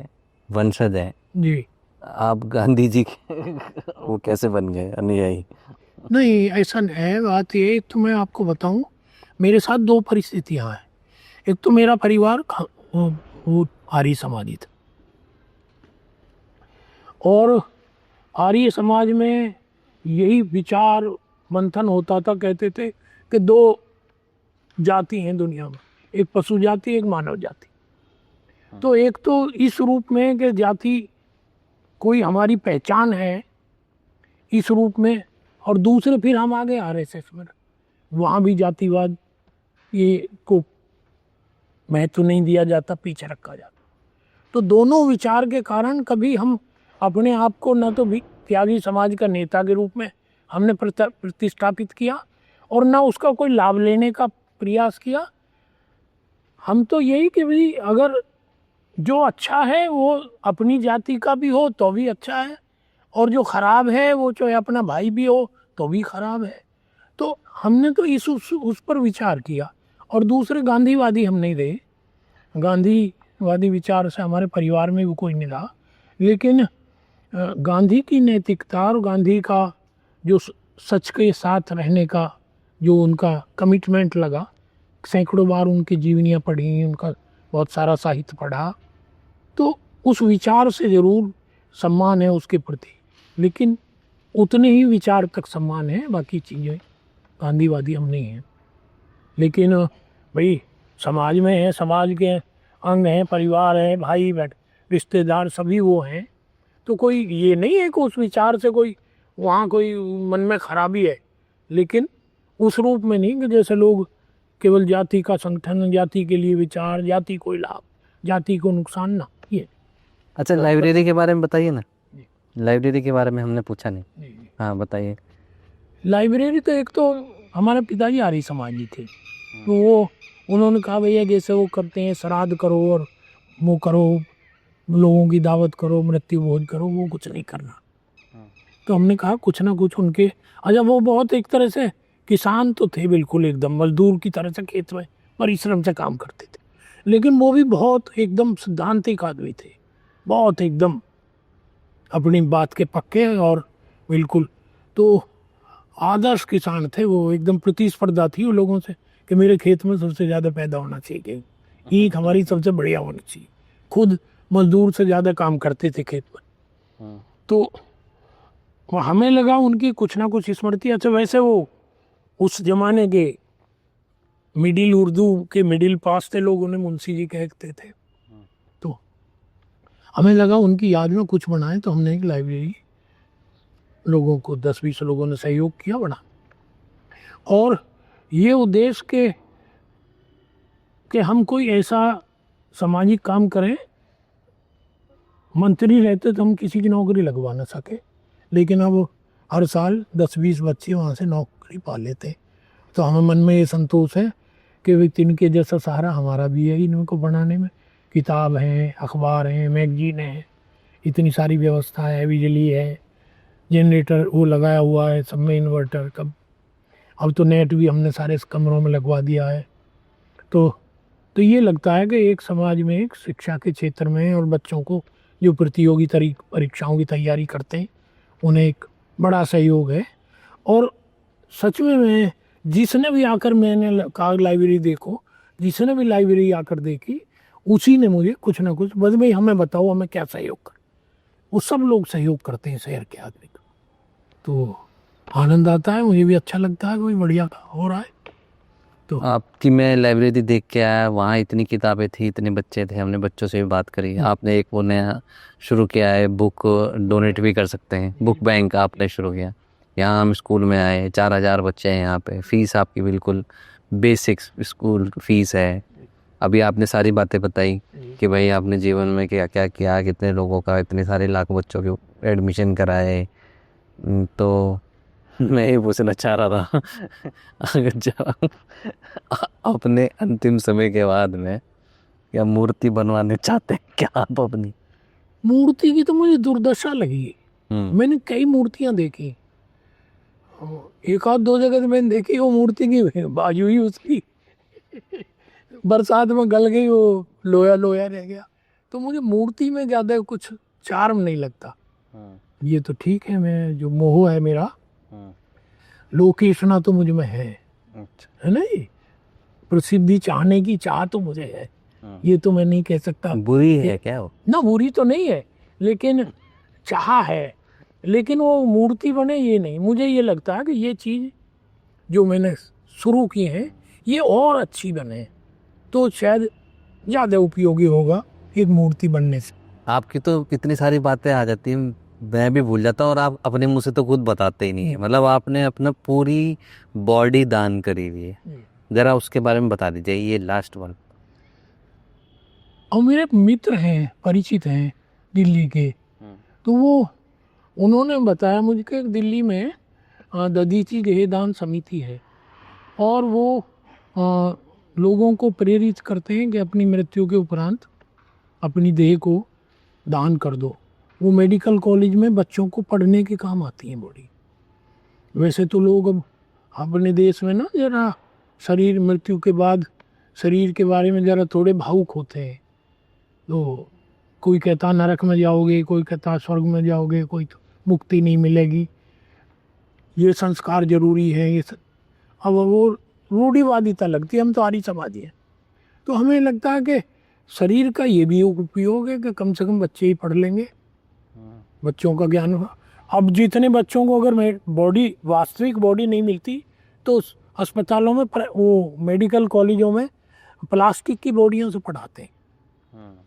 वंशज हैं जी। आप गांधी जी के वो कैसे बन गए अनुयायी? नहीं, ऐसा है। बात ये, तो मैं आपको बताऊं, मेरे साथ दो परिस्थितियां हैं। एक तो मेरा परिवार वो आर्य समाजी था, और आर्य समाज में यही विचार मंथन होता था। कहते थे कि दो जाति हैं दुनिया में, एक पशु जाति, एक मानव जाति। तो एक तो इस रूप में कि जाति कोई हमारी पहचान है इस रूप में, और दूसरे फिर हम आगे आरएसएस में, वहाँ भी जातिवाद ये को महत्व नहीं दिया जाता, पीछे रखा जाता। तो दोनों विचार के कारण कभी हम अपने आप को न तो भी त्यागी समाज का नेता के रूप में हमने प्रतिष्ठापित किया, और न उसका कोई लाभ लेने का प्रयास किया। हम तो यही कि भाई अगर जो अच्छा है वो अपनी जाति का भी हो तो भी अच्छा है, और जो खराब है वो चाहे अपना भाई भी हो तो भी खराब है। तो हमने तो उस पर विचार किया। और दूसरे गांधीवादी हम नहीं रहे, गांधीवादी विचार से हमारे परिवार में भी कोई नहीं रहा, लेकिन गांधी की नैतिकता और गांधी का जो सच के साथ रहने का जो उनका कमिटमेंट लगा, सैकड़ों बार उनकी जीवनियाँ पढ़ी, उनका बहुत सारा साहित्य पढ़ा, तो उस विचार से ज़रूर सम्मान है उसके प्रति, लेकिन उतने ही विचार तक सम्मान है, बाकी चीज़ें गांधीवादी हम नहीं हैं। लेकिन भाई समाज में है, समाज के अंग हैं, परिवार है, भाई बहन रिश्तेदार सभी वो हैं, तो कोई ये नहीं है कि उस विचार से कोई वहाँ कोई मन में खराबी है, लेकिन उस रूप में नहीं कि जैसे लोग केवल जाति का संगठन, जाति के लिए विचार, जाति को लाभ, जाति को नुकसान, ना ये। अच्छा, लाइब्रेरी के बारे में बताइए ना। लाइब्रेरी के बारे में हमने पूछा नहीं। हाँ बताइए। लाइब्रेरी तो एक तो हमारे पिताजी आर्य समाजी थे, तो वो उन्होंने कहा भैया जैसे वो करते हैं श्राद्ध करो और वो करो, लोगों की दावत करो, मृत्यु भोज करो, वो कुछ नहीं करना। तो हमने कहा कुछ ना कुछ उनके, अच्छा वो बहुत एक तरह से किसान तो थे, बिल्कुल एकदम मजदूर की तरह से खेत में परिश्रम से काम करते थे, लेकिन वो भी बहुत एकदम सिद्धांतिक आदमी थे, बहुत एकदम अपनी बात के पक्के और बिल्कुल, तो आदर्श किसान थे वो, एकदम प्रतिस्पर्धा थी उन लोगों से कि मेरे खेत में सबसे ज़्यादा पैदा होना चाहिए, ईख हमारी सबसे बढ़िया होनी चाहिए, खुद मजदूर से ज़्यादा काम करते थे खेत में। तो हमें लगा उनकी कुछ ना कुछ स्मृति। अच्छा वैसे वो उस जमाने के मिडिल उर्दू के मिडिल पास थे लोग, उन्हें मुंशी जी कहते थे, तो हमें लगा उनकी याद में कुछ बनाए, तो हमने एक लाइब्रेरी लोगों को 10-20 लोगों ने सहयोग किया, बना। और ये उद्देश्य कि हम कोई ऐसा सामाजिक काम करें, मंत्री रहते तो हम किसी की नौकरी लगवा ना सके, लेकिन अब हर साल 10-20 बच्चे वहाँ से नौकरी पा लेते, तो हमें मन में ये संतोष है कि भाई इनके जैसा सहारा हमारा भी है इनको बनाने में। किताब हैं, अखबार हैं, मैगजीन हैं, इतनी सारी व्यवस्था है, बिजली है, जनरेटर वो लगाया हुआ है सब में, इन्वर्टर कब, अब तो नेट भी हमने सारे कमरों में लगवा दिया है। तो ये लगता है कि एक समाज में, एक शिक्षा के क्षेत्र में, और बच्चों को जो प्रतियोगी परीक्षाओं की तैयारी करते हैं उन्हें एक बड़ा सहयोग है। और सच में मैं जिसने भी आकर, मैंने कहा लाइब्रेरी देखो, जिसने भी लाइब्रेरी आकर देखी उसी ने मुझे कुछ ना कुछ, बस भाई हमें बताओ हमें क्या सहयोग कर, वो सब लोग सहयोग करते हैं शहर के आदमी को, तो आनंद आता है, मुझे भी अच्छा लगता है कोई बढ़िया हो रहा है। तो आपकी मैं लाइब्रेरी देख के आया, वहाँ इतनी किताबें थी, इतने बच्चे थे, हमने बच्चों से भी बात करी। आपने एक वो नया शुरू किया है, बुक डोनेट भी कर सकते हैं, बुक बैंक आपने शुरू किया। यहाँ हम स्कूल में आए, 4000 बच्चे हैं यहाँ पे, फीस आपकी बिल्कुल बेसिक स्कूल फीस है। अभी आपने सारी बातें बताई कि भाई आपने जीवन में क्या क्या किया, कितने लोगों का, इतने सारे लाख बच्चों के एडमिशन कराए। तो मैं ये पूछना चाह रहा था अगर जब अपने अंतिम समय के बाद में क्या मूर्ति बनवाने चाहते हैं क्या आप अपनी? मूर्ति की तो मुझे दुर्दशा लगी। मैंने कई मूर्तियां देखी, एक आध दो जगह तो मैंने देखी, वो मूर्ति की बाजू ही उसकी बरसात में गल गई, वो लोया लोया रह गया। तो मुझे मूर्ति में ज़्यादा कुछ चार्म नहीं लगता। ये तो ठीक है, मैं जो मोह है मेरा, लोकेशना तो मुझ में है ना, ये प्रसिद्धि चाहने की चाह तो मुझे है, ये तो मैं नहीं कह सकता बुरी है क्या वो? ना, बुरी तो नहीं है, लेकिन चाह है, लेकिन वो मूर्ति बने ये नहीं। मुझे ये लगता है कि ये चीज़ जो मैंने शुरू की है ये और अच्छी बने तो शायद ज़्यादा उपयोगी होगा एक मूर्ति बनने से। आपकी तो कितनी सारी बातें आ जाती हैं, मैं भी भूल जाता हूँ, और आप अपने मुंह से तो खुद बताते ही नहीं है। मतलब आपने अपना पूरी बॉडी दान करी हुई है, ज़रा उसके बारे में बता दीजिए, ये लास्ट वन। और मेरे मित्र हैं, परिचित हैं दिल्ली के, तो वो उन्होंने बताया मुझे कि दिल्ली में दधीची देहदान समिति है, और वो लोगों को प्रेरित करते हैं कि अपनी मृत्यु के उपरांत अपनी देह को दान कर दो। वो मेडिकल कॉलेज में बच्चों को पढ़ने के काम आती है बॉडी। वैसे तो लोग अब अपने देश में ना जरा शरीर मृत्यु के बाद शरीर के बारे में ज़रा थोड़े भावुक होते हैं। तो कोई कहता नरक में जाओगे, कोई कहता स्वर्ग में जाओगे, कोई तो मुक्ति नहीं मिलेगी, ये संस्कार जरूरी है, अब वो रूढ़िवादिता लगती है। हम तो आर्य समाजी हैं, तो हमें लगता है कि शरीर का ये भी उपयोग है कि कम से कम बच्चे ही पढ़ लेंगे, बच्चों का ज्ञान होगा। अब जितने बच्चों को अगर बॉडी वास्तविक बॉडी नहीं मिलती तो अस्पतालों में वो मेडिकल कॉलेजों में प्लास्टिक की बॉडियों से पढ़ाते हैं।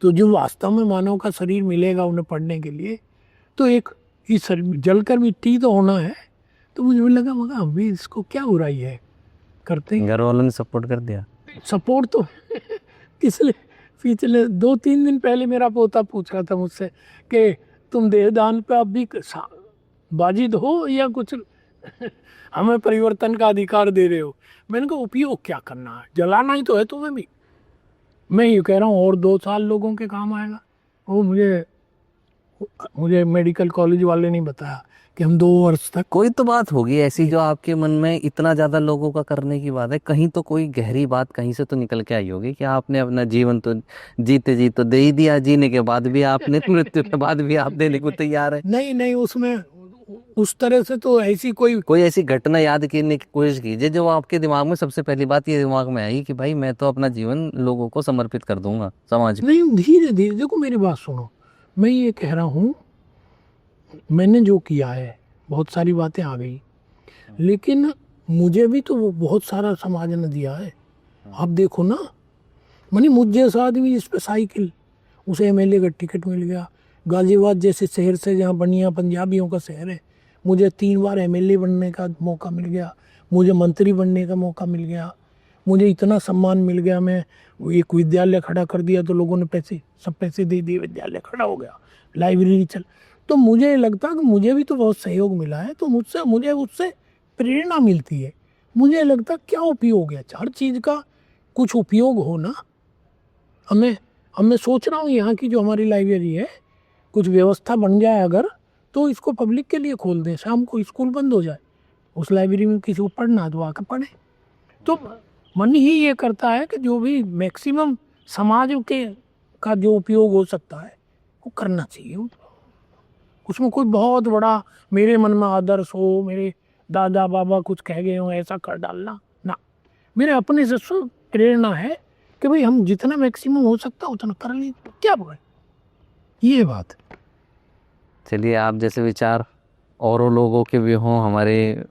तो जो वास्तव में मानव का शरीर मिलेगा उन्हें पढ़ने के लिए, तो एक इस जलकर मिट्टी तो होना है। तो मुझे भी लगा मगर अभी इसको क्या बुराई है, करते हैं। घर वालों ने सपोर्ट कर दिया? सपोर्ट तो पिछले 2-3 दिन पहले मेरा पोता पूछ रहा था मुझसे कि तुम देहदान पे अब भी बाजिद हो या कुछ हमें परिवर्तन का अधिकार दे रहे हो। मैंने कहा उपयोग क्या करना है, जलाना ही तो है तुम्हें भी। मैं ये कह रहा हूँ और 2 साल लोगों के काम आएगा। वो मुझे मेडिकल कॉलेज वाले नहीं बताया कि हम 2 वर्ष तक। कोई तो बात होगी ऐसी जो आपके मन में इतना ज्यादा लोगों का करने की बात है, कहीं तो कोई गहरी बात कहीं से तो निकल के आई होगी कि आपने अपना जीवन तो जीते जी तो दे ही दिया, जीने के बाद भी आपने मृत्यु के बाद भी आप देने को तैयार है। नहीं उसमें उस तरह से तो ऐसी कोई ऐसी घटना याद करने की कोशिश कीजिए जो आपके दिमाग में सबसे पहली बात ये दिमाग में आई कि भाई मैं तो अपना जीवन लोगों को समर्पित कर दूंगा, समाज को। नहीं, धीरे धीरे देखो मेरी बात सुनो। मैं ये कह रहा हूँ मैंने जो किया है बहुत सारी बातें आ गई, लेकिन मुझे भी तो बहुत सारा समाज ने दिया है। आप देखो ना, मानी मुझ जैसा आदमी जिस पे साइकिल, उसे एमएलए का टिकट मिल गया। गाजियाबाद जैसे शहर से जहाँ बनिया पंजाबियों का शहर है, मुझे 3 बार एमएलए बनने का मौका मिल गया, मुझे मंत्री बनने का मौका मिल गया, मुझे इतना सम्मान मिल गया। मैं एक विद्यालय खड़ा कर दिया तो लोगों ने सब पैसे दे दिए, विद्यालय खड़ा हो गया, लाइब्रेरी चल। तो मुझे लगता है कि मुझे भी तो बहुत सहयोग मिला है, तो मुझे उससे प्रेरणा मिलती है। मुझे लगता क्या उपयोग है, हर चीज़ का कुछ उपयोग हो ना। अब मैं सोच रहा हूँ यहाँ की जो हमारी लाइब्रेरी है कुछ व्यवस्था बन जाए अगर, तो इसको पब्लिक के लिए खोल दें। शाम को स्कूल बंद हो जाए, उस लाइब्रेरी में किसी को पढ़ना तो आकर पढ़े। तो मन ही ये करता है कि जो भी मैक्सिमम समाज का जो उपयोग हो सकता है वो करना चाहिए। उसमें कोई बहुत बड़ा मेरे मन में आदर्श हो, मेरे दादा बाबा कुछ कह गए हो ऐसा कर डालना ना। मेरे अपने से प्रेरणा है कि भाई हम जितना मैक्सिमम हो सकता है उतना कर लीजिए, क्या बोले ये बात। चलिए, आप जैसे विचार और लोगों के भी हों, हमारे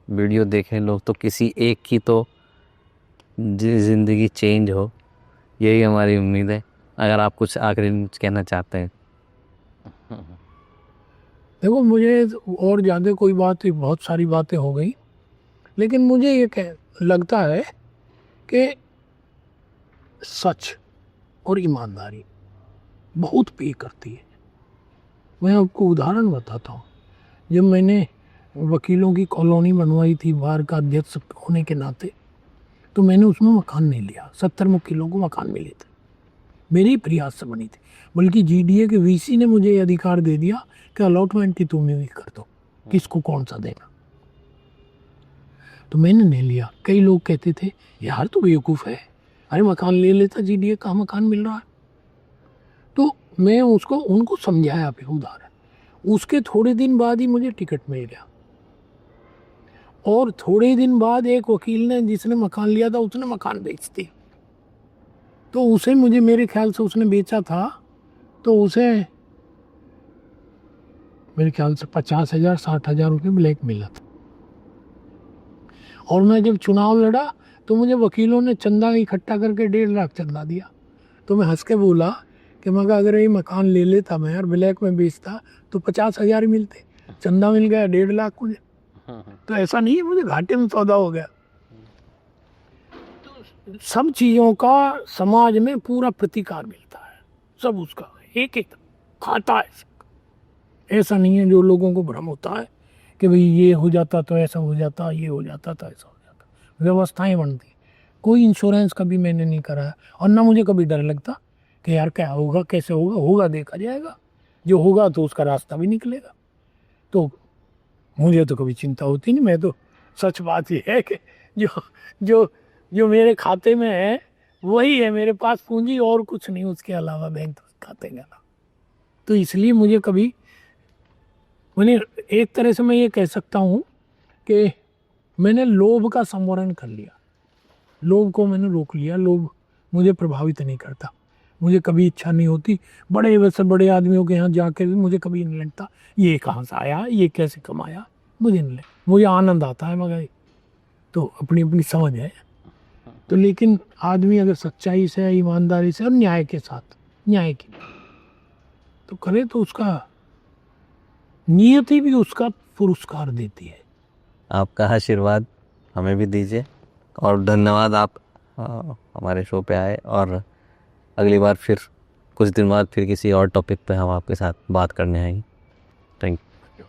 वीडियो देखें लोग, तो किसी एक की तो ज़िंदगी चेंज हो, यही हमारी उम्मीद है। अगर आप कुछ आखिरी कहना चाहते हैं। देखो मुझे और ज़्यादा कोई बात, बहुत सारी बातें हो गई, लेकिन मुझे ये लगता है कि सच और ईमानदारी बहुत पे करती है। मैं आपको उदाहरण बताता हूँ। जब मैंने वकीलों की कॉलोनी बनवाई थी बार का अध्यक्ष होने के नाते, तो मैंने उसमें मकान नहीं लिया। 70 वकीलों को मकान मिले थे, मेरी प्रयास से बनी थी। बल्कि जीडीए के वीसी ने मुझे ये अधिकार दे दिया कि अलॉटमेंट की तुम ही कर दो, किसको कौन सा देना। तो मैंने नहीं लिया। कई लोग कहते थे यार तू बेवकूफ़ है, अरे मकान ले लेता, जीडीए का मकान मिल रहा है। तो मैं उनको समझाया फिर उदाहरण। उसके थोड़े दिन बाद ही मुझे टिकट मिल गया, और थोड़े दिन बाद एक वकील ने जिसने मकान लिया था उसने मकान बेच दिया। तो उसे मुझे, मेरे ख्याल से उसने बेचा था तो उसे मेरे ख्याल से 50,000 60,000 रुपये ब्लैक मिला था। और मैं जब चुनाव लड़ा तो मुझे वकीलों ने चंदा इकट्ठा करके 1.5 लाख चंदा दिया। तो मैं हंस के बोला कि मगर अगर ये मकान ले लेता मैं और ब्लैक में बेचता तो 50,000 ही मिलते, चंदा मिल गया 1.5 लाख मुझे। तो ऐसा नहीं है मुझे घाटे में सौदा हो गया। तो सब चीज़ों का समाज में पूरा प्रतिकार मिलता है, सब उसका एक एक खाता है। ऐसा नहीं है जो लोगों को भ्रम होता है कि भाई ये हो जाता तो ऐसा हो जाता, ये हो जाता तो ऐसा हो जाता। व्यवस्थाएं बनती। कोई इंश्योरेंस कभी मैंने नहीं कराया और ना मुझे कभी डर लगता कि यार क्या होगा, कैसे होगा, होगा देखा जाएगा, जो होगा तो उसका रास्ता भी निकलेगा। तो मुझे तो कभी चिंता होती नहीं। मैं तो सच बात ये है कि जो जो जो मेरे खाते में है वही है मेरे पास पूंजी, और कुछ नहीं उसके अलावा बैंक खाते के अलावा। तो इसलिए मुझे कभी, मैंने एक तरह से मैं ये कह सकता हूँ कि मैंने लोभ का संवरण कर लिया, लोभ को मैंने रोक लिया। लोभ मुझे प्रभावित नहीं करता। मुझे कभी इच्छा नहीं होती बड़े वैसे बड़े आदमियों के यहाँ जाके भी मुझे कभी नहीं लगता ये कहाँ से आया, ये कैसे कमाया, मुझे नहीं लगता। मुझे आनंद आता है मगर तो अपनी अपनी समझ है। तो लेकिन आदमी अगर सच्चाई से, ईमानदारी से और न्याय के साथ, न्याय की तो करे तो उसका नियति भी उसका पुरस्कार देती है। आपका आशीर्वाद हमें भी दीजिए और धन्यवाद आप हमारे शो पे आए, और अगली बार फिर कुछ दिन बाद फिर किसी और टॉपिक पे हम आपके साथ बात करने आएंगे। Thank you.